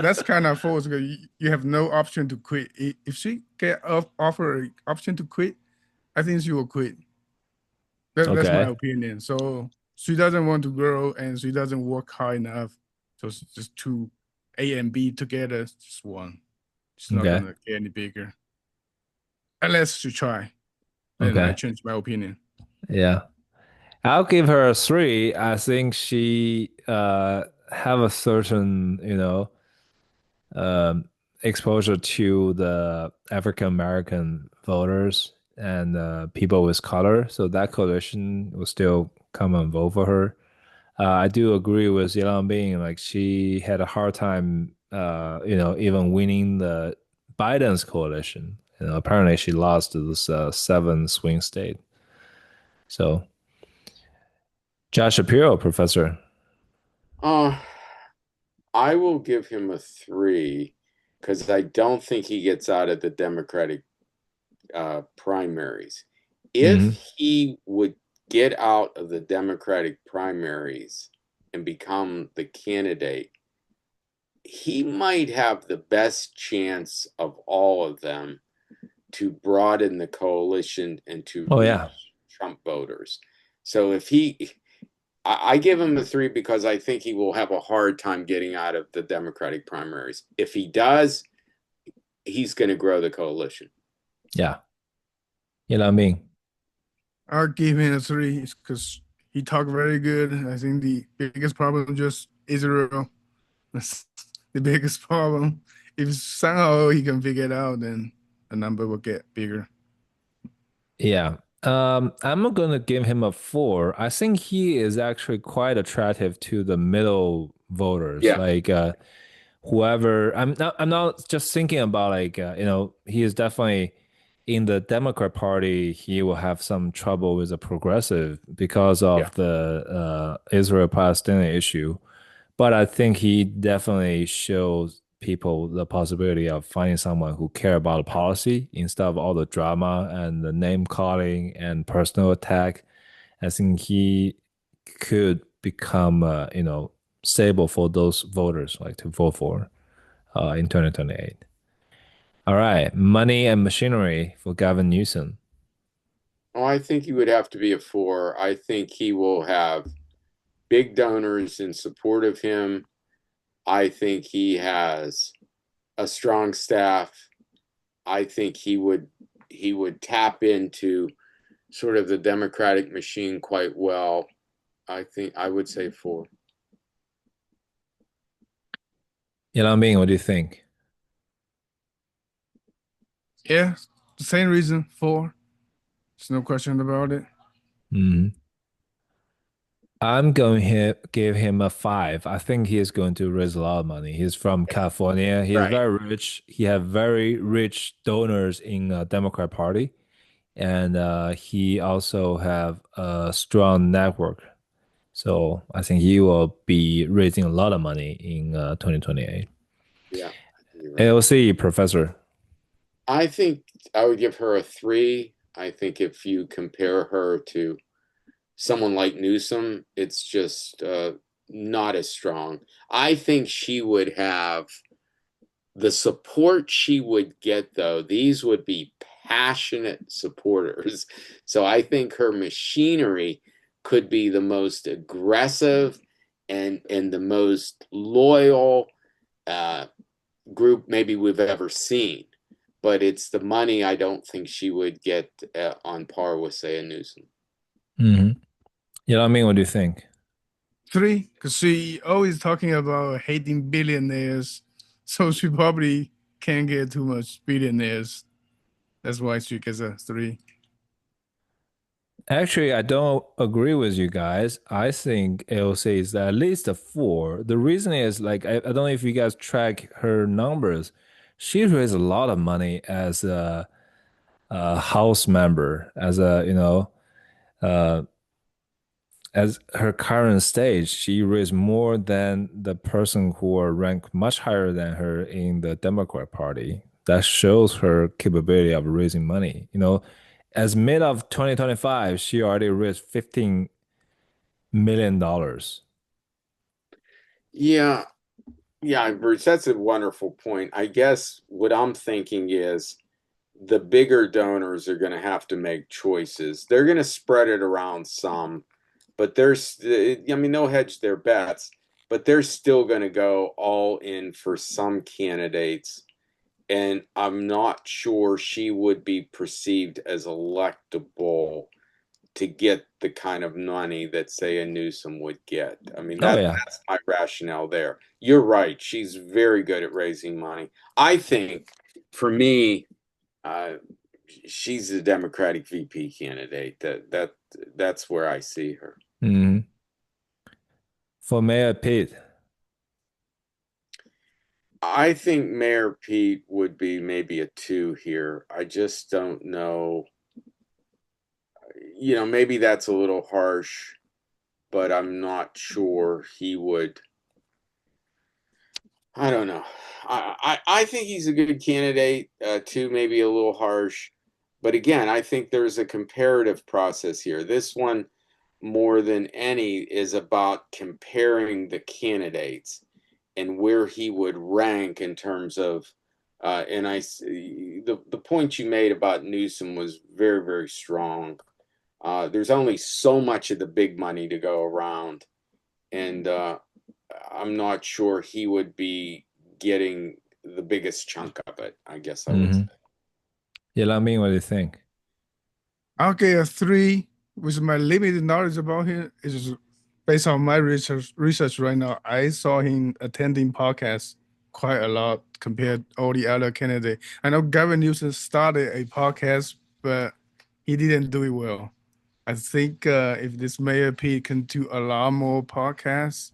That's kind of false because you have no option to quit. If she get offer an option to quit, I think she will quit. That's my Okay, opinion. So she doesn't want to grow and she doesn't work hard enough. So it's just two A and B together, just one. It's not okay, gonna get any bigger unless she try. Then I okay. change my opinion. Yeah. I'll give her a three. I think she have a certain, um, exposure to the African American voters and people with color. So that coalition will still come and vote for her. I do agree with Yelan Bing, like she had a hard time, even winning the Biden's coalition. Apparently she lost to this seven swing state. So Josh Shapiro, professor. Uh, I will give him a three because I don't think he gets out of the Democratic primaries. If Hmm. he would get out of the Democratic primaries and become the candidate, he might have the best chance of all of them to broaden the coalition and to Oh reach yeah. Trump voters. So I give him a three because I think he will have a hard time getting out of the Democratic primaries. If he does, he's going to grow the coalition. Yeah. Yelan Bing. I'll give him a three because he talked very good. I think the biggest problem just Israel. That's the biggest problem. If somehow he can figure it out, then the number will get bigger. Yeah. I'm gonna give him a four. I think he is actually quite attractive to the middle voters. Yeah, Like whoever I'm not just thinking about like he is definitely in the Democrat Party, he will have some trouble with the progressive because yeah, of the Israel-Palestinian issue. But I think he definitely shows people the possibility of finding someone who care about the policy instead of all the drama and the name calling and personal attack. I think he could become, stable for those voters like to vote for. in 2028. All right, money and machinery for Gavin Newsom. Oh, I think he would have to be a four. I think he will have big donors in support of him. I think he has a strong staff. I think he would tap into sort of the Democratic machine quite well. I think I would say four. Yalambing, what do you think? Yeah, the same reason, four. There's no question about it. Mhm. I'm going to give him a five. I think he is going to raise a lot of money. He's from California. He is Right. very rich. He have very rich donors in Democrat Party, and he also have a strong network. So I think he will be raising a lot of money in 2028. Yeah, you're right. AOC professor. I think I would give her a three. I think if you compare her to someone like Newsom, it's just not as strong. I think she would have the support she would get, though. These would be passionate supporters. So I think her machinery could be the most aggressive and the most loyal uh, group maybe we've ever seen. But it's the money I don't think she would get on par with, say, a Newsom. Mm-hmm. You know what I mean? What do you think? Three, because she always talking about hating billionaires, so she probably can't get too much billionaires. That's why she gets a three. Actually, I don't agree with you guys. I think AOC is at least a four. The reason is like I don't know if you guys track her numbers. She raised a lot of money as a house member, as a uh, as her current stage, she raised more than the person who are ranked much higher than her in the Democrat Party. That shows her capability of raising money. As mid of 2025, she already raised $15 million. Yeah, yeah, Bruce, that's a wonderful point. I guess what I'm thinking is the bigger donors are going to have to make choices. They're going to spread it around some, but I mean, they'll hedge their bets, but they're still going to go all in for some candidates. And I'm not sure she would be perceived as electable to get the kind of money that, say, a Newsom would get. I mean, Oh yeah. that's my rationale there. You're right. She's very good at raising money. I think for me, uh, she's a Democratic VP candidate. That's where I see her. Mhm. For Mayor Pete. I think Mayor Pete would be maybe a two here. I just don't know. Maybe that's a little harsh, but I'm not sure he would. I don't know. I think he's a good candidate, too, maybe a little harsh. But again, I think there's a comparative process here. This one, more than any, is about comparing the candidates and where he would rank in terms of. And the point you made about Newsom was very, very strong. There's only so much of the big money to go around, and I'm not sure he would be getting the biggest chunk of it, I guess I would say. Mm-hmm. Yeah, I mean, what do you think? I'll get a three, with my limited knowledge about him. Is just based on my research right now. I saw him attending podcasts quite a lot compared all the other candidates. I know Gavin Newsom started a podcast, but he didn't do it well. I think if this Mayor Pete can do a lot more podcasts,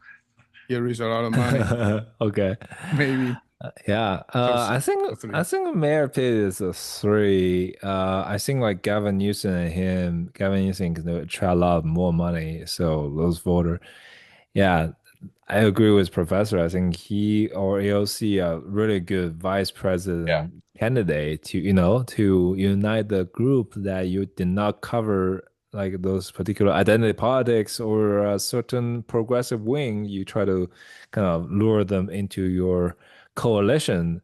he'll raise a lot of money. Okay. Maybe. Yeah, So, I think so three. I think Mayor Pete is a three. I think like Gavin Newsom and him, Gavin Newsom can attract a lot more money. So those voter, yeah, I agree with Professor. I think he or AOC are really good vice Yeah. president candidate to unite the group that you did not cover, like those particular identity politics or a certain progressive wing. You try to kind of lure them into your coalition,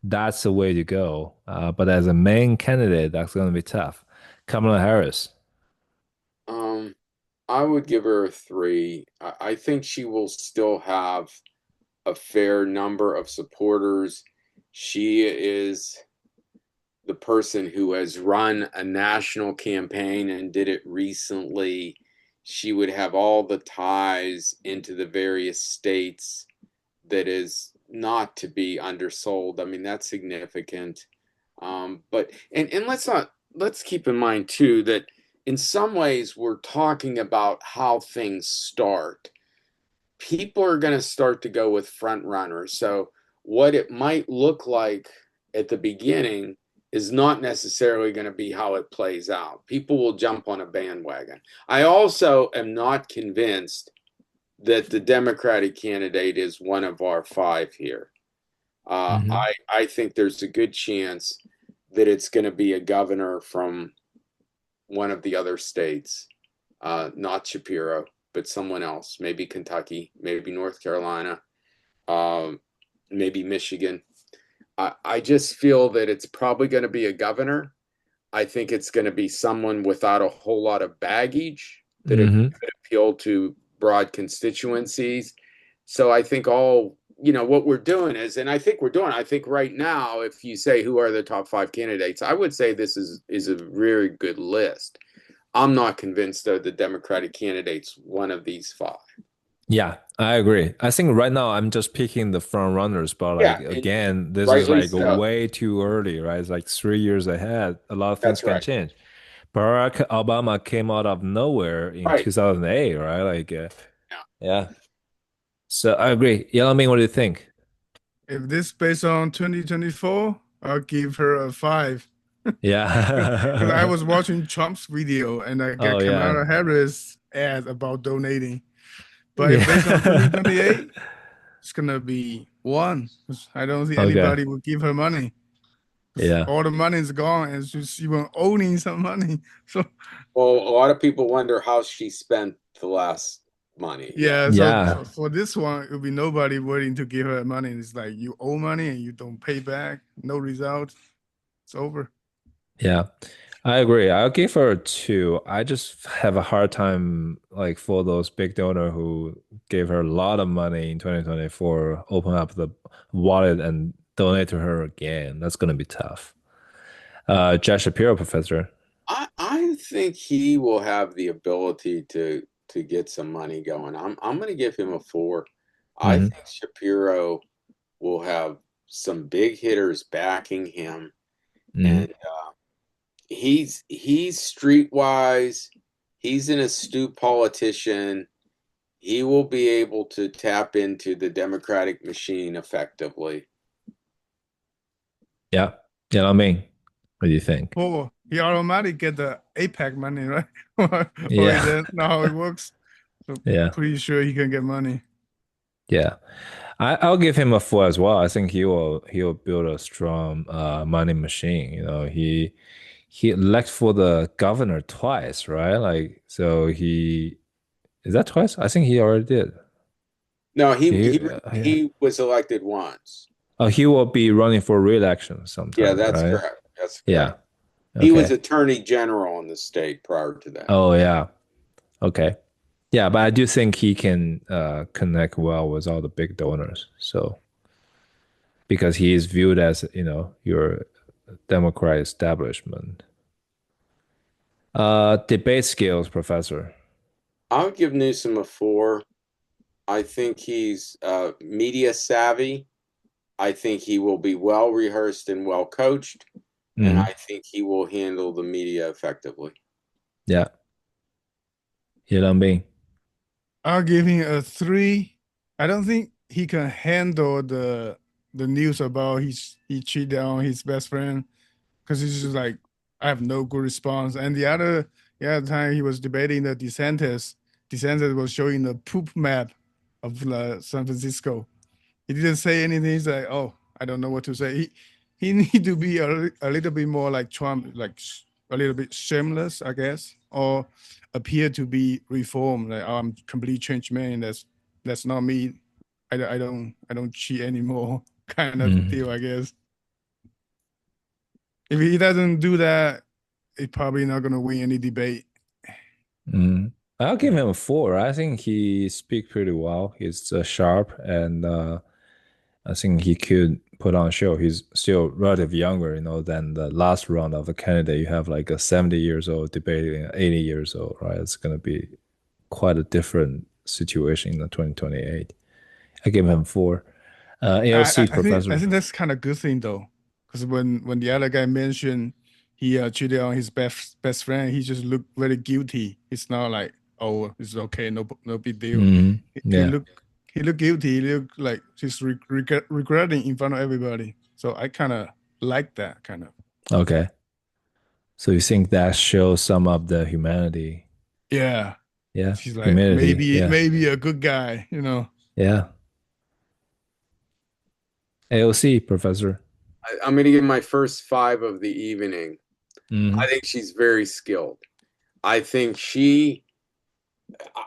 that's the way to go. But as a main candidate, that's going to be tough. Kamala Harris. Um, I would give her a three. I think she will still have a fair number of supporters. She is the person who has run a national campaign and did it recently. She would have all the ties into the various states that is not to be undersold. I mean, that's significant. But and let's keep in mind too that in some ways we're talking about how things start. People are going to start to go with front runners. So what it might look like at the beginning is not necessarily going to be how it plays out. People will jump on a bandwagon. I also am not convinced that the Democratic candidate is one of our five here. Hmm. I think there's a good chance that it's going to be a governor from one of the other states, not Shapiro, but someone else, maybe Kentucky, maybe North Carolina, um, maybe Michigan. I just feel that it's probably going to be a governor. I think it's going to be someone without a whole lot of baggage that it Hmm. could appeal to broad constituencies. So I think what we're doing is, and I think right now, if you say who are the top five candidates, I would say this is a very good list. I'm not convinced though the Democratic candidate's one of these five. Yeah, I agree. I think right now I'm just picking the front runners, but like Yeah, and again, this is rightly like so. way too early, right? It's like 3 years ahead. A lot of things That's can right. change. Barack Obama came out of nowhere in Right. 2008, right? Like, Yeah. yeah. So I agree. Yeah, I mean, what do you think? If this based on 2024, I'll give her a five. Because I Yeah. was watching Trump's video and I Oh got yeah. Kamala Harris ad about donating. But if based on Yeah. 2028, it's gonna be one. 'Cause I don't see Okay. anybody will give her money. 'Cause Yeah. all the money is gone and she's even owning some money. So Well, a lot of people wonder how she spent the last money. Yeah. yeah, so Yeah. for this one, it'll be nobody willing to give her money. It's like you owe money and you don't pay back, no result. It's over. Yeah. I agree. I'll give her a two. I just have a hard time like for those big donor who gave her a lot of money in 2024, open up the wallet and donate to her again. That's gonna be tough. Josh Shapiro, professor. I think he will have the ability to get some money going. I'm going to give him a four. I Hmm. think Shapiro will have some big hitters backing him, Hmm. and he's streetwise. He's an astute politician. He will be able to tap into the Democratic machine effectively. Yeah. Yeah, I mean, what do you think? Oh, he automatically get the APAC money, right? Or is Yeah. that not how it works? So Yeah. pretty sure he can get money. Yeah. I'll give him a four as well. I think he will build a strong money machine. He elected for the governor twice, right? Like so he is that twice? I think he already did. No, Yeah. he was elected once. He will be running for re-election Yeah, sometime, that's right? correct. That's Yeah. correct. He was Okay. attorney general in the state prior to that. Oh yeah. Okay. Yeah, but I do think he can connect well with all the big donors. So because he is viewed as, your Democrat establishment. Debate skills, professor. I would give Newsom a four. I think he's media savvy. I think he will be well rehearsed and well coached, and Hmm. I think he will handle the media effectively. Yeah. Yelambing. I'll give him a three. I don't think he can handle the news about he cheated on his best friend because he's just like I have no good response. And the other time he was debating the DeSantis was showing the poop map of San Francisco. He didn't say anything. He's like, oh, I don't know what to say. He need to be a little bit more like Trump, like a little bit shameless, I guess, or appear to be reformed. Like, oh, I'm complete changed man. That's not me. I don't cheat anymore. kind of Mm, deal, I guess. If he doesn't do that, he's probably not gonna win any debate. mm. I'll give Yeah. him a four. I think he speaks pretty well. He's sharp, and I think he could put on a show. He's still relatively younger, than the last round of the candidate. You have like a 70 years old debating an 80 years old, right? It's gonna be quite a different situation in the 2028. I give him four. AOC I professor. think that's kind of good thing though, because when the other guy mentioned he cheated on his best friend, he just looked very guilty. It's not like, oh, it's okay, no big deal. Hmm. He Yeah. looked guilty. He looked like he's regretting in front of everybody. So I kind of like that kind of. Okay. So you think that shows some of the humanity? Yeah, Yeah. she's like Humility. Yeah. maybe a good guy. Yeah. AOC professor. I'm going to give my first five of the evening. I Hmm. think she's very skilled. I think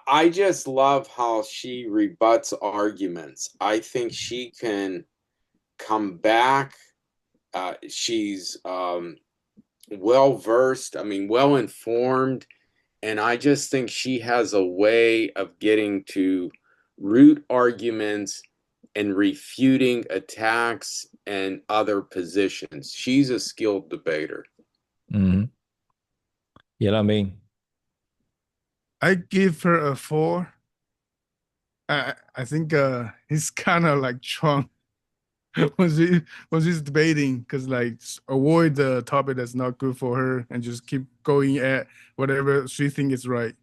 I just love how she rebuts arguments. I think she can come back. She's well versed, I mean, well informed. And I just think she has a way of getting to root arguments and refuting attacks and other positions. She's a skilled debater. Hmm. Yeah, I mean, I give her a four. I think he's kind of like Trump was he was he's debating because like avoid the topic that's not good for her and just keep going at whatever she thinks is right.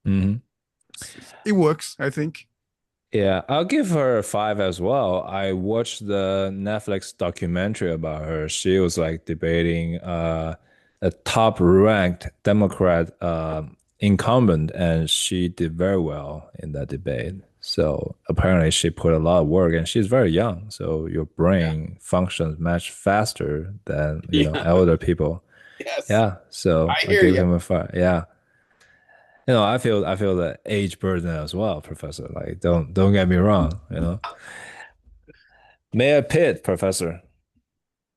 hmm. It works, I think. Yeah, I'll give her a five as well. I watched the Netflix documentary about her. She was like debating a top ranked Democrat incumbent, and she did very well in that debate. So apparently she put a lot of work, and she's very young. So your Yeah. brain functions much faster than, Yeah. elder people. Yes. Yeah, so I I'll hear give you. him a five. Yeah. I feel the age burden as well, Professor. Like, don't get me wrong. Mayor Pitt, Professor.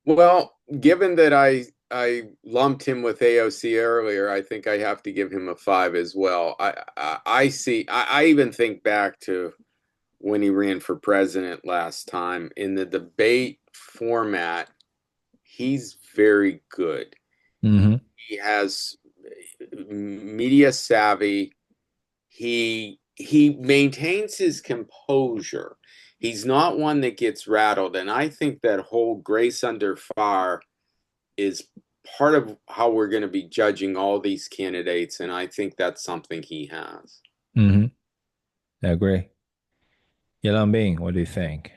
Well, given that I lumped him with AOC earlier, I think I have to give him a five as well. I see. I even think back to when he ran for president last time in the debate format. He's very good. Hmm. He has media savvy. He maintains his composure. He's not one that gets rattled, and I think that whole grace under fire is part of how we're going to be judging all these candidates, and I think that's something he has. Hmm. I agree. Yelan Bing, what do you think?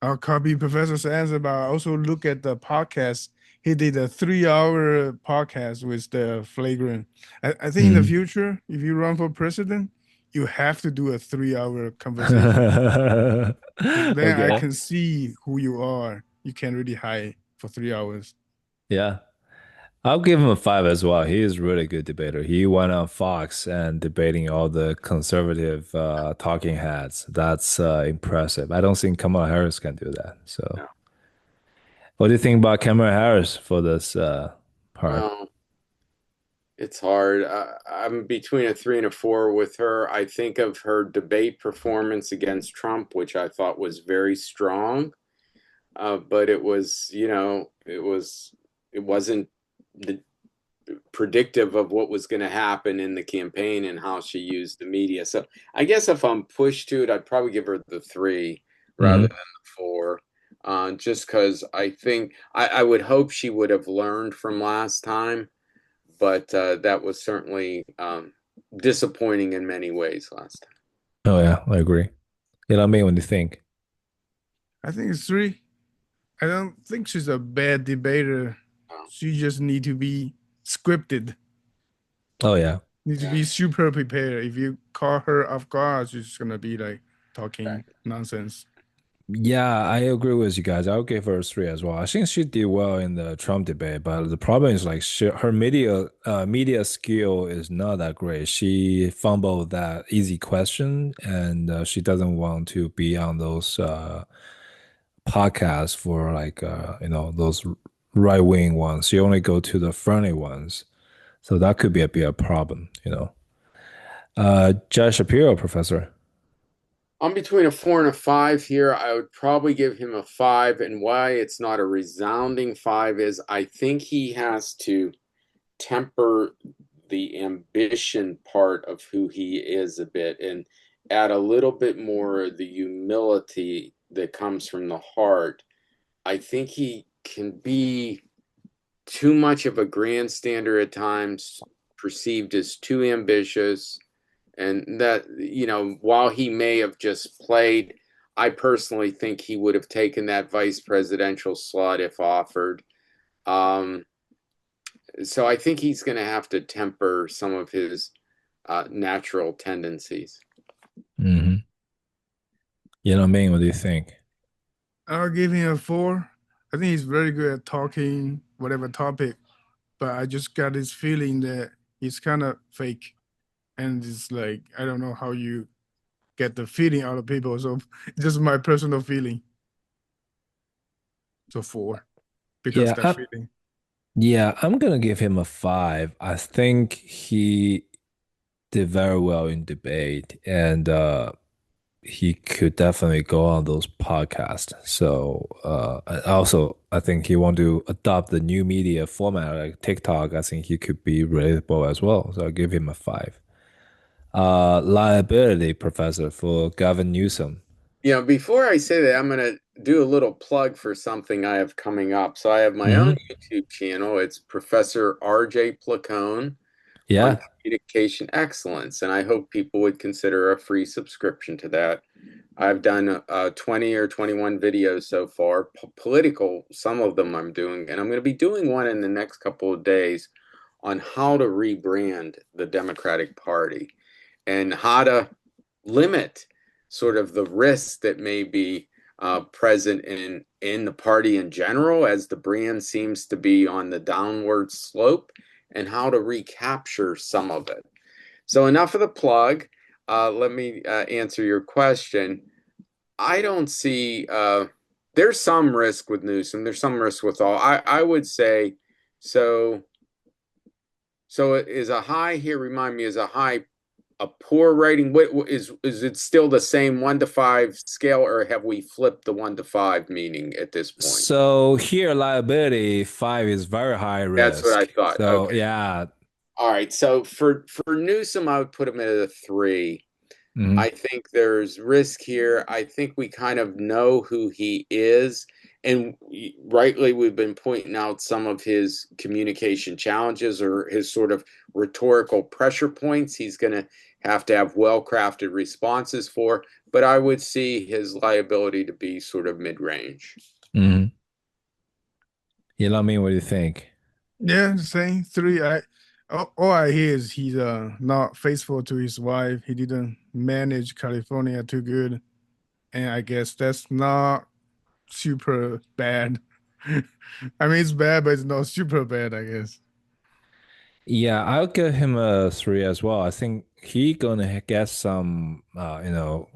I'll copy Professor answer, but I also look at the podcast. He did a 3 hour podcast with the flagrant. I think in the Hmm. future, if you run for president, you have to do a 3 hour conversation because then I Okay. can see who you are. You can't really hide for 3 hours. Yeah. I'll give him a five as well. He is a really good debater. He went on Fox and debating all the conservative talking heads. That's impressive. I don't think Kamala Harris can do that. So, No. what do you think about Kamala Harris for this part? Well, it's hard. I'm between a three and a four with her. I think of her debate performance against Trump, which I thought was very strong. But it was, it wasn't the predictive of what was going to happen in the campaign and how she used the media. So I guess if I'm pushed to it, I'd probably give her the three rather than Hmm. the four. Just because I think I would hope she would have learned from last time, but that was certainly disappointing in many ways last time. Oh yeah, I agree. You know what I mean? When you think, I think it's three. I don't think she's a bad debater. Oh, She just need to be scripted. oh yeah, Need to yeah, be super prepared. If you call her off guard, she's gonna be like talking exactly. nonsense. yeah, I agree with you guys. I'll give her a three as well. I think she did well in the Trump debate, but the problem is like her media skill is not that great. She fumbled that easy question, and she doesn't want to be on those podcasts for like those right wing ones. You only go to the friendly ones. So that could be a problem, you know. Judge Shapiro, professor. I'm between a 4 and a 5 here. I would probably give him a 5, and why it's not a resounding 5 is I think he has to temper the ambition part of who he is a bit and add a little bit more the humility that comes from the heart. I think he can be too much of a grandstander at times, perceived as too ambitious. And that, while he may have just played, I personally think he would have taken that vice presidential slot if offered. Um, so I think he's going to have to temper some of his natural tendencies. Mm-hmm. You know, Ming, what do you think? I'll give him a 4. I think he's very good at talking whatever topic, but I just got this feeling that he's kind of fake, and it's like I don't know how you get the feeling out of people. So just my personal feeling. So 4 because Yeah, that feeling. I'm gonna give him a 5. I think he did very well in debate, and he could definitely go on those podcasts. So I think he want to adopt the new media format like TikTok. I think he could be relatable as well. So I'll give him a 5. Liability professor for Gavin Newsom. Before I say that, I'm going to do a little plug for something I have coming up. So I have my own Hmm. YouTube channel. It's Professor RJ Placone on Yeah. communication excellence, and I hope people would consider a free subscription to that. I've done 20 or 21 videos so far, political, some of them I'm doing, and I'm going to be doing one in the next couple of days on how to rebrand the Democratic Party and how to limit sort of the risks that may be present in the party in general as the brand seems to be on the downward slope, and how to recapture some of it. So enough of the plug. Let me answer your question. I don't see there's some risk with Newsom. There's some risk with all. I would say so. So is a high here? Remind me, is a high a poor rating? What is it still the same 1 to 5 scale, or have we flipped the 1 to 5 meaning at this point? So here, liability 5 is very high That's what I risk. thought. So Okay. yeah. All right. So for Newsom, I would put him at a 3. Mhm. I think there's risk here. I think we kind of know who he is. And rightly, we've been pointing out some of his communication challenges or his sort of rhetorical pressure points he's going to have well-crafted responses for. But I would see his liability to be sort of mid-range. Mhm. You know me, what do you think? Yeah, same 3. All I hear is he's not faithful to his wife. He didn't manage California too good, and I guess that's not super bad. I mean, it's bad, but it's not super bad, I guess. Yeah, I'll give him a 3 as well. I think he gonna get some,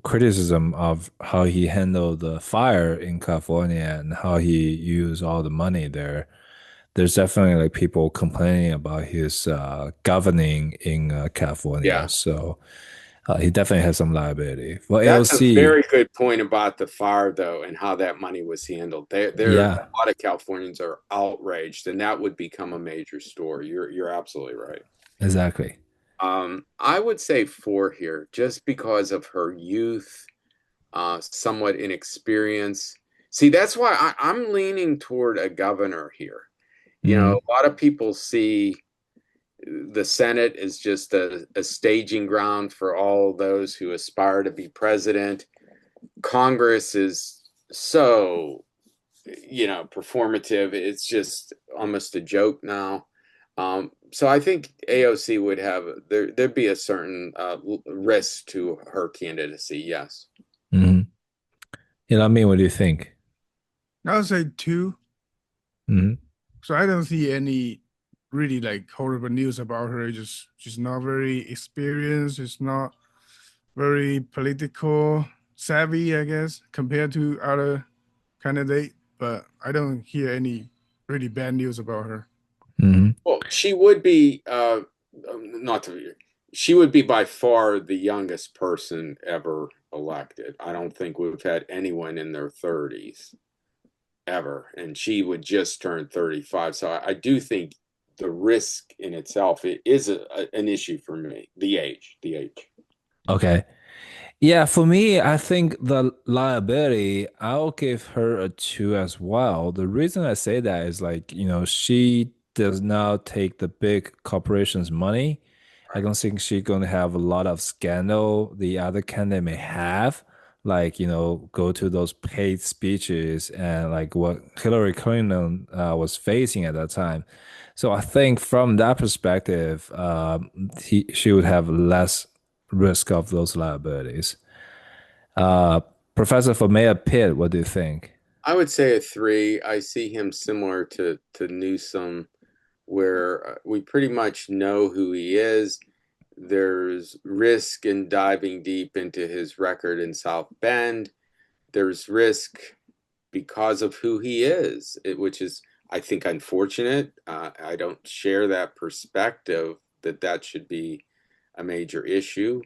criticism of how he handled the fire in California and how he used all the money there. There's definitely like people complaining about his governing in California. Yeah. So he definitely has some liability. For That's a AOC, very good point about the fire, though, and how that money was handled. There, yeah, a lot of Californians are outraged, and that would become a major story. You're absolutely right. exactly. I would say 4 here, just because of her youth, somewhat inexperience. See, that's why I'm leaning toward a governor here. Mm, A lot of people see the Senate as just a staging ground for all those who aspire to be president. Congress is so, performative. It's just almost a joke now. So I think AOC would have there'd be a certain risk to her candidacy. Yes. mm. You know me, what do you think? I would say 2. Mm, So I don't see any really like horrible news about her. Just she's not very experienced. She's not very political savvy, I guess, compared to other candidate, but I don't hear any really bad news about her. Hmm. Well, she would be not to she would be by far the youngest person ever elected. I don't think we've had anyone in their 30s ever, and she would just turn 35. So I do think the risk in itself it is an issue for me. The age. Okay. Yeah, for me, I think the liability, I'll give her a two as well. The reason I say that is like, she does not take the big corporations' money. I Right. don't think she's going to have a lot of scandal the other candidate may have, like, go to those paid speeches and like what Hillary Clinton was facing at that time. So I think from that perspective, she would have less risk of those liabilities. Uh, Professor for Mayor Pitt, what do you think? I would say a three. I see him similar to Newsom, where we pretty much know who he is. There's risk in diving deep into his record in South Bend. There's risk because of who he is, which is, I think, unfortunate. I don't share that perspective that that should be a major issue,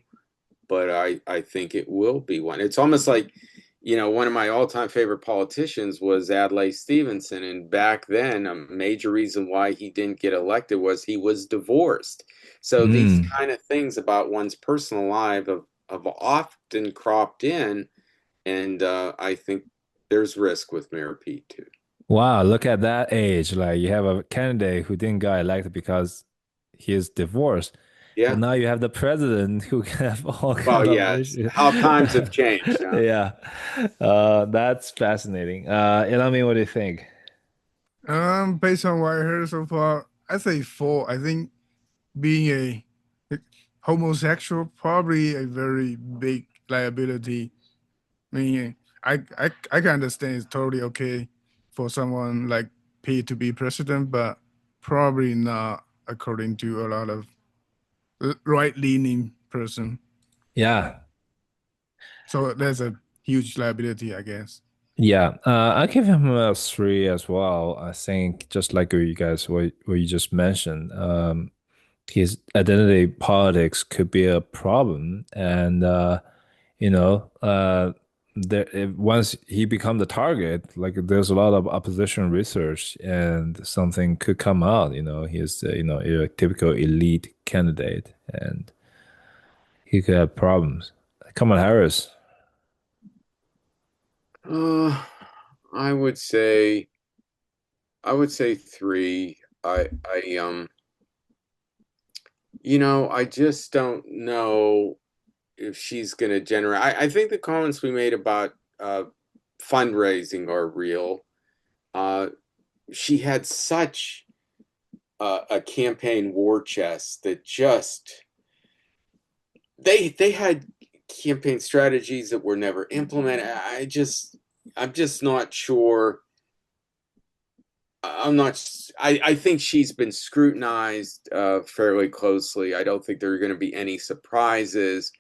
but I think it will be one. It's almost like, one of my all-time favorite politicians was Adlai Stevenson, and back then, a major reason why he didn't get elected was he was divorced. So these Mm. kind of things about one's personal life have often cropped in, and I think there's risk with Mayor Pete too. Wow, look at that age. Like you have a candidate who didn't get elected because he is divorced. But Yeah. now you have the president who can have all Well, kind of yes. issues. How times have changed, huh? Yeah. That's fascinating. Ilami, what do you think? Based on what I heard so far, I say four. I think being a homosexual probably a very big liability. I mean, I can understand it's totally okay for someone like P to be president, but probably not according to a lot of right-leaning person. Yeah. So there's a huge liability, I guess. Yeah, I give him a three as well. I think just like you guys what you just mentioned, his identity politics could be a problem, and you know, once he become the target, like there's a lot of opposition research, and something could come out. He's a typical elite candidate, and he could have problems. Kamala Harris. Uh, I would say I would say three. I just don't know if she's going to generate. I think the comments we made about fundraising are real. Uh, she had such a campaign war chest that just they had campaign strategies that were never implemented. I'm just not sure. I'm not. I think she's been scrutinized fairly closely. I don't think there are going to be any surprises,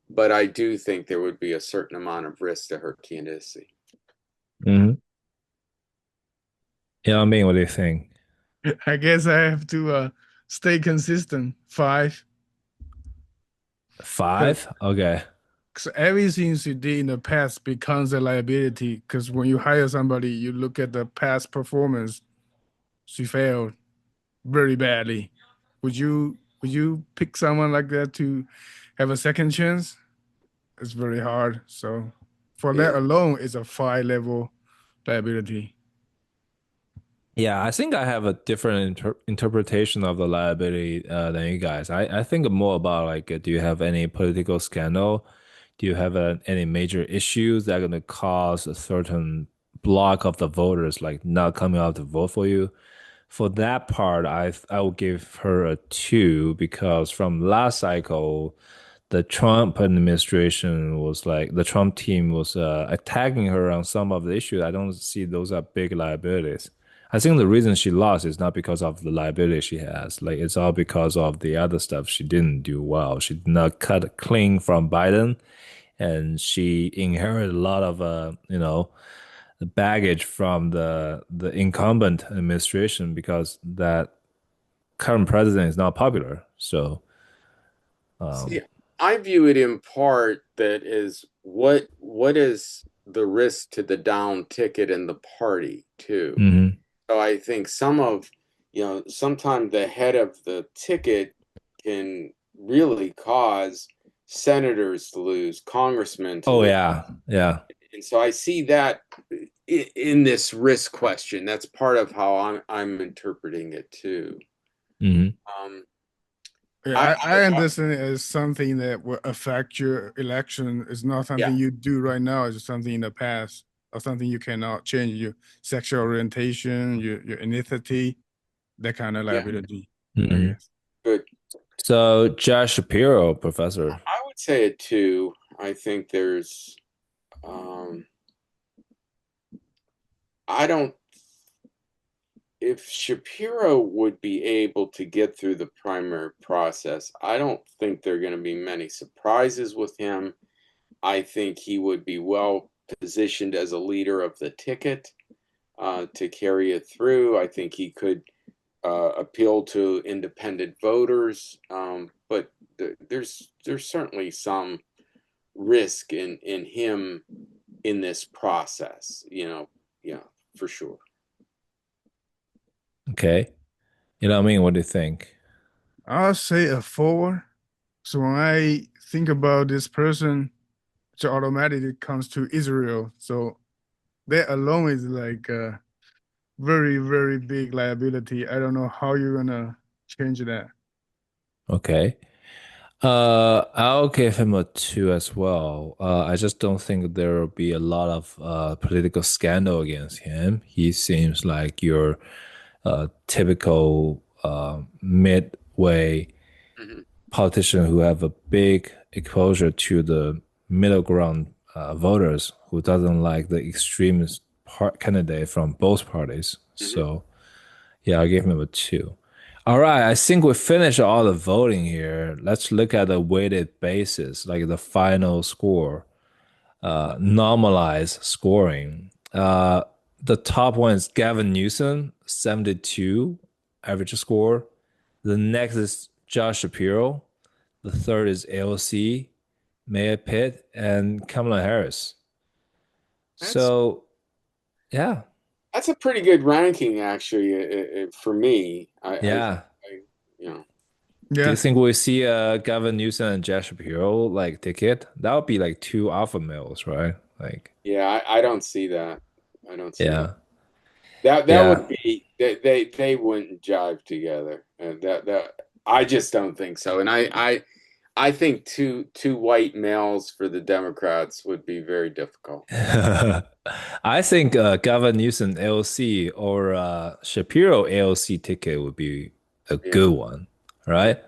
but I do think there would be a certain amount of risk to her candidacy. Hmm. Yeah, I mean, what do you think? I guess I have to stay consistent. Five. Five? Okay. Because everything she did in the past becomes a liability. Because when you hire somebody, you look at the past performance. She failed very badly. Would you pick someone like that to have a second chance? It's very hard. So for that Yeah. alone, it's a five level liability. Yeah, I think I have a different interpretation of the liability than you guys. I think more about like, do you have any political scandal? Do you have any major issues that are going to cause a certain block of the voters like not coming out to vote for you? For that part, I will give her a two because from last cycle, the Trump administration was like the Trump team was attacking her on some of the issues. I don't see those are big liabilities. I think the reason she lost is not because of the liability she has. Like it's all because of the other stuff she didn't do well. She did not cut clean from Biden, and she inherited a lot of the baggage from the incumbent administration because that current president is not popular. So, See, um, I view it in part that is what is the risk to the down ticket in the party too. mhm. So I think sometimes the head of the ticket can really cause senators to lose, congressmen to Oh lose. yeah, yeah. And so I see that in this risk question. That's part of how I'm interpreting it too. Hmm. Um, I, Yeah, I I understand it as something that will affect your election. It's not yeah, something you do right now. It's something in the past or something you cannot change. Your sexual orientation, your ethnicity, that kind of yeah, liability, I Hmm. guess. good. So Josh Shapiro, professor. I would say it too. I think there's um, I don't if Shapiro would be able to get through the primary process, I don't think there are going to be many surprises with him. I think he would be well positioned as a leader of the ticket to carry it through. I think he could appeal to independent voters, but there's certainly some risk in him in this process. Yeah, for sure. Okay. You know what I mean? What do you think? I'll say a four. So when I think about this person, it automatically comes to Israel. So that alone is like a very, very big liability. I don't know how you're gonna change that. Okay. I'll give him a two as well. I just don't think there will be a lot of political scandal against him. He seems like your typical midway Mhm. politician who have a big exposure to the middle ground voters who doesn't like the extremist candidate from both parties. Mhm. So yeah, I'll give him a two. All right, I think we finished all the voting here. Let's look at the weighted basis, like the final score, normalized scoring. The top one is Gavin Newsom, 72 average score. The next is Josh Shapiro. The third is AOC, Mayor Pitt, and Kamala Harris. That's So, yeah, That's a pretty good ranking, actually, for me. yeah. I, you know, Do you Yeah, think we see Gavin Newsom and Josh Shapiro like ticket? That would be like two alpha males, right? Like, yeah, I don't see that. I don't see that. yeah, That yeah. would be they wouldn't jive together. That I just don't think so. And I think two white males for the Democrats would be very difficult. I think Gavin Newsom LC or Shapiro LC ticket would be a Yeah, good one, yeah, right?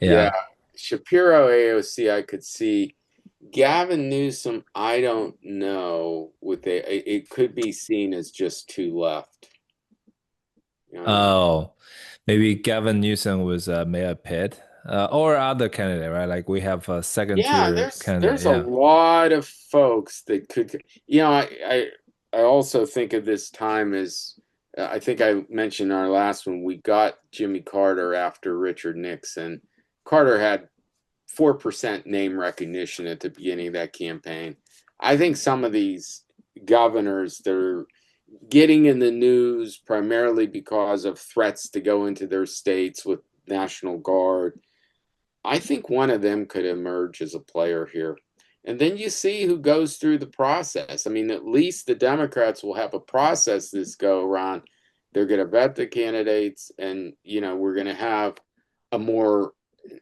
yeah. Yeah. Shapiro AOC, I could see. Gavin Newsom, I don't know. It could be seen as just two left. I don't know. Oh, maybe Gavin Newsom was Mayor Pitt or other candidate, right? Like we have a second Yeah, tier there's candidate. a Yeah. lot of folks that could. I also think of this time as I think I mentioned in our last one. We got Jimmy Carter after Richard Nixon. Carter had 4% name recognition at the beginning of that campaign. I think some of these governors that are getting in the news primarily because of threats to go into their states with National Guard. I think one of them could emerge as a player here. And then you see who goes through the process. I mean, at least the Democrats will have a process this go around. They're going to vet the candidates, and we're going to have a more,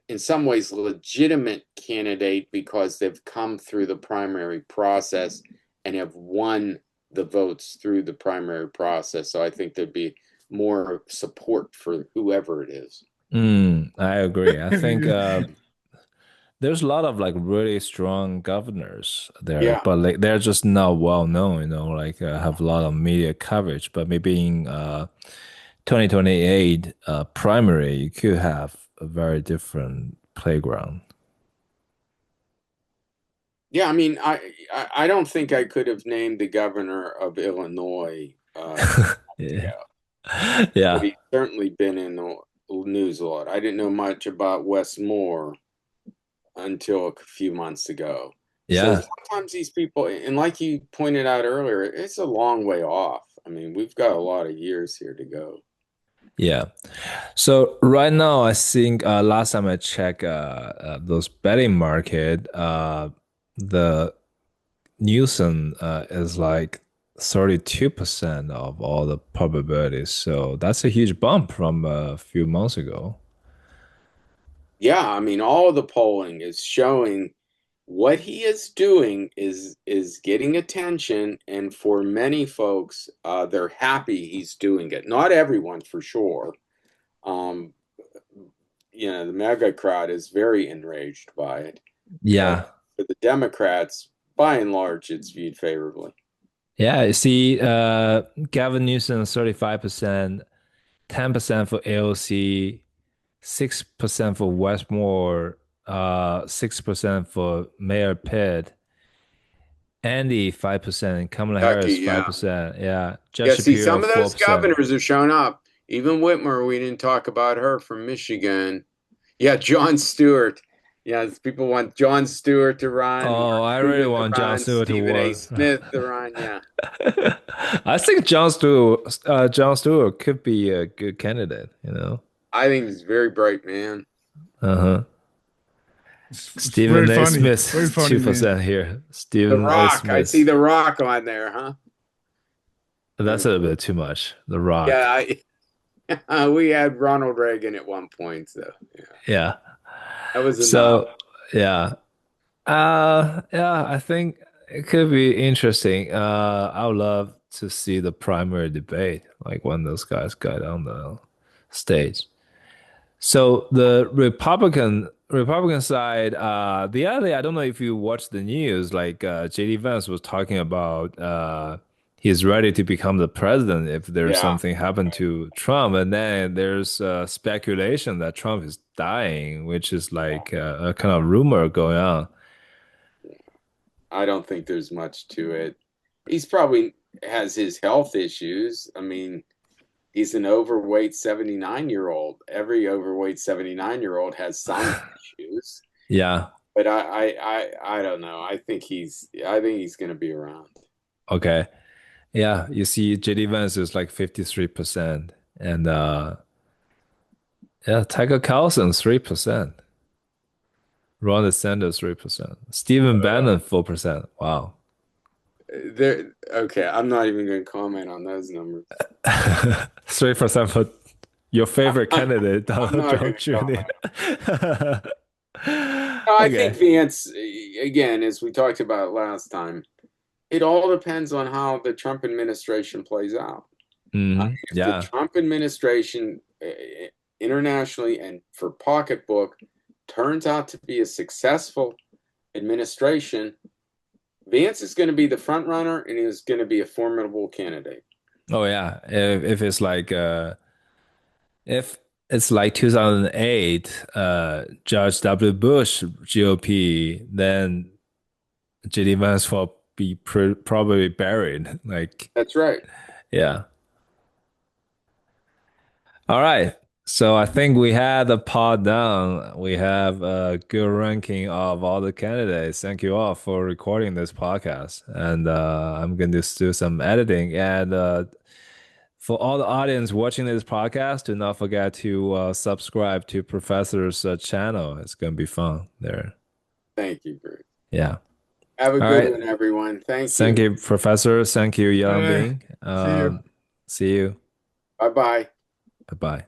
in some ways, legitimate candidate because they've come through the primary process and have won the votes through the primary process. So I think there'd be more support for whoever it is. I agree. I think yeah, there's a lot of like really strong governors there, Yeah. but like they're just not well known, like have a lot of media coverage. But maybe in 2028 primary, you could have a very different playground. Yeah, I mean, I don't think I could have named the governor of Illinois 2 months Yeah. ago, but Yeah. he's certainly been in the news a lot. I didn't know much about Wes Moore until a few months ago. So Yeah. sometimes these people, and like you pointed out earlier, it's a long way off. I mean, we've got a lot of years here to go. Yeah. So right now, I think last time I checked those betting market, the Newsom is like 32% of all the probabilities. So that's a huge bump from a few months ago. Yeah, I mean, all of the polling is showing what he is doing is getting attention, and for many folks, they're happy he's doing it. Not everyone, for sure. Um, the MAGA crowd is very enraged by it, but Yeah. for the Democrats, by and large, it's viewed favorably. Yeah. You see, Gavin Newsom 35%, 10% for AOC, 6% for Westmore, 6% for Mayor Pitt, Andy 5%, and Kamala Kentucky, Harris yeah. 5%. Yeah. Josh Yeah, see, Shapiro some of those 4%. governors have shown up. Even Whitmer, we didn't talk about her from Michigan. Yeah, John Stewart. Yeah, people want John Stewart to run, Mark Oh, I really Rubin to want John run, Stewart to Stephen A. win. Smith to run. Yeah, I think John Stewart could be a good candidate, you know. I think he's a very bright man. Uh-huh. It's Stephen A. very Smith, funny, man. 2% here. The Stephen A. Rock. I see Smith. The Rock on there, huh? That's a little bit too much. The Rock. Yeah, we had Ronald Reagan at one point, so yeah, Yeah. that was enough. So, yeah. Yeah, I think it could be interesting. I would love to see the primary debate, like when those guys got on the stage. So the Republican side, the other day, I don't know if you watched the news, like JD Vance was talking about he's ready to become the president if there's Yeah, something happened to Trump, and then there's speculation that Trump is dying, which is like a kind of rumor going on. I don't think there's much to it. He's probably has his health issues. I mean, he's an overweight 79-year-old. Every overweight 79-year-old has some issues. Yeah. But I don't know. I think he's going to be around. Okay. Yeah. You see, JD Vance is like 53%. And yeah, Tucker Carlson 3%. Ron DeSantis 3%. Stephen Bannon 4%. Wow. There. Okay, I'm not even going to comment on those numbers. 3% for your favorite candidate, I'm Donald not going Trump to Jr. comment. No, I think Okay. Vance, again, as we talked about last time, it all depends on how the Trump administration plays out. If the Yeah. Trump administration internationally and for pocketbook turns out to be a successful administration, Vance is going to be the front runner and he is going to be a formidable candidate. Oh yeah. If it's like if it's like 2008, George W. Bush GOP, then JD Vance will be probably buried. Like, That's right. yeah. All right. So I think we had the pod down. We have a good ranking of all the candidates. Thank you all for recording this podcast. And I'm going to do some editing. And for all the audience watching this podcast, do not forget to subscribe to Professor's channel. It's going to be fun there. Thank you, Bruce. Yeah. Have a All good right. one, everyone. Thank Thank you. you, Professor. Thank you, All Yellow right. Being. See you. See you. Bye bye. Bye bye.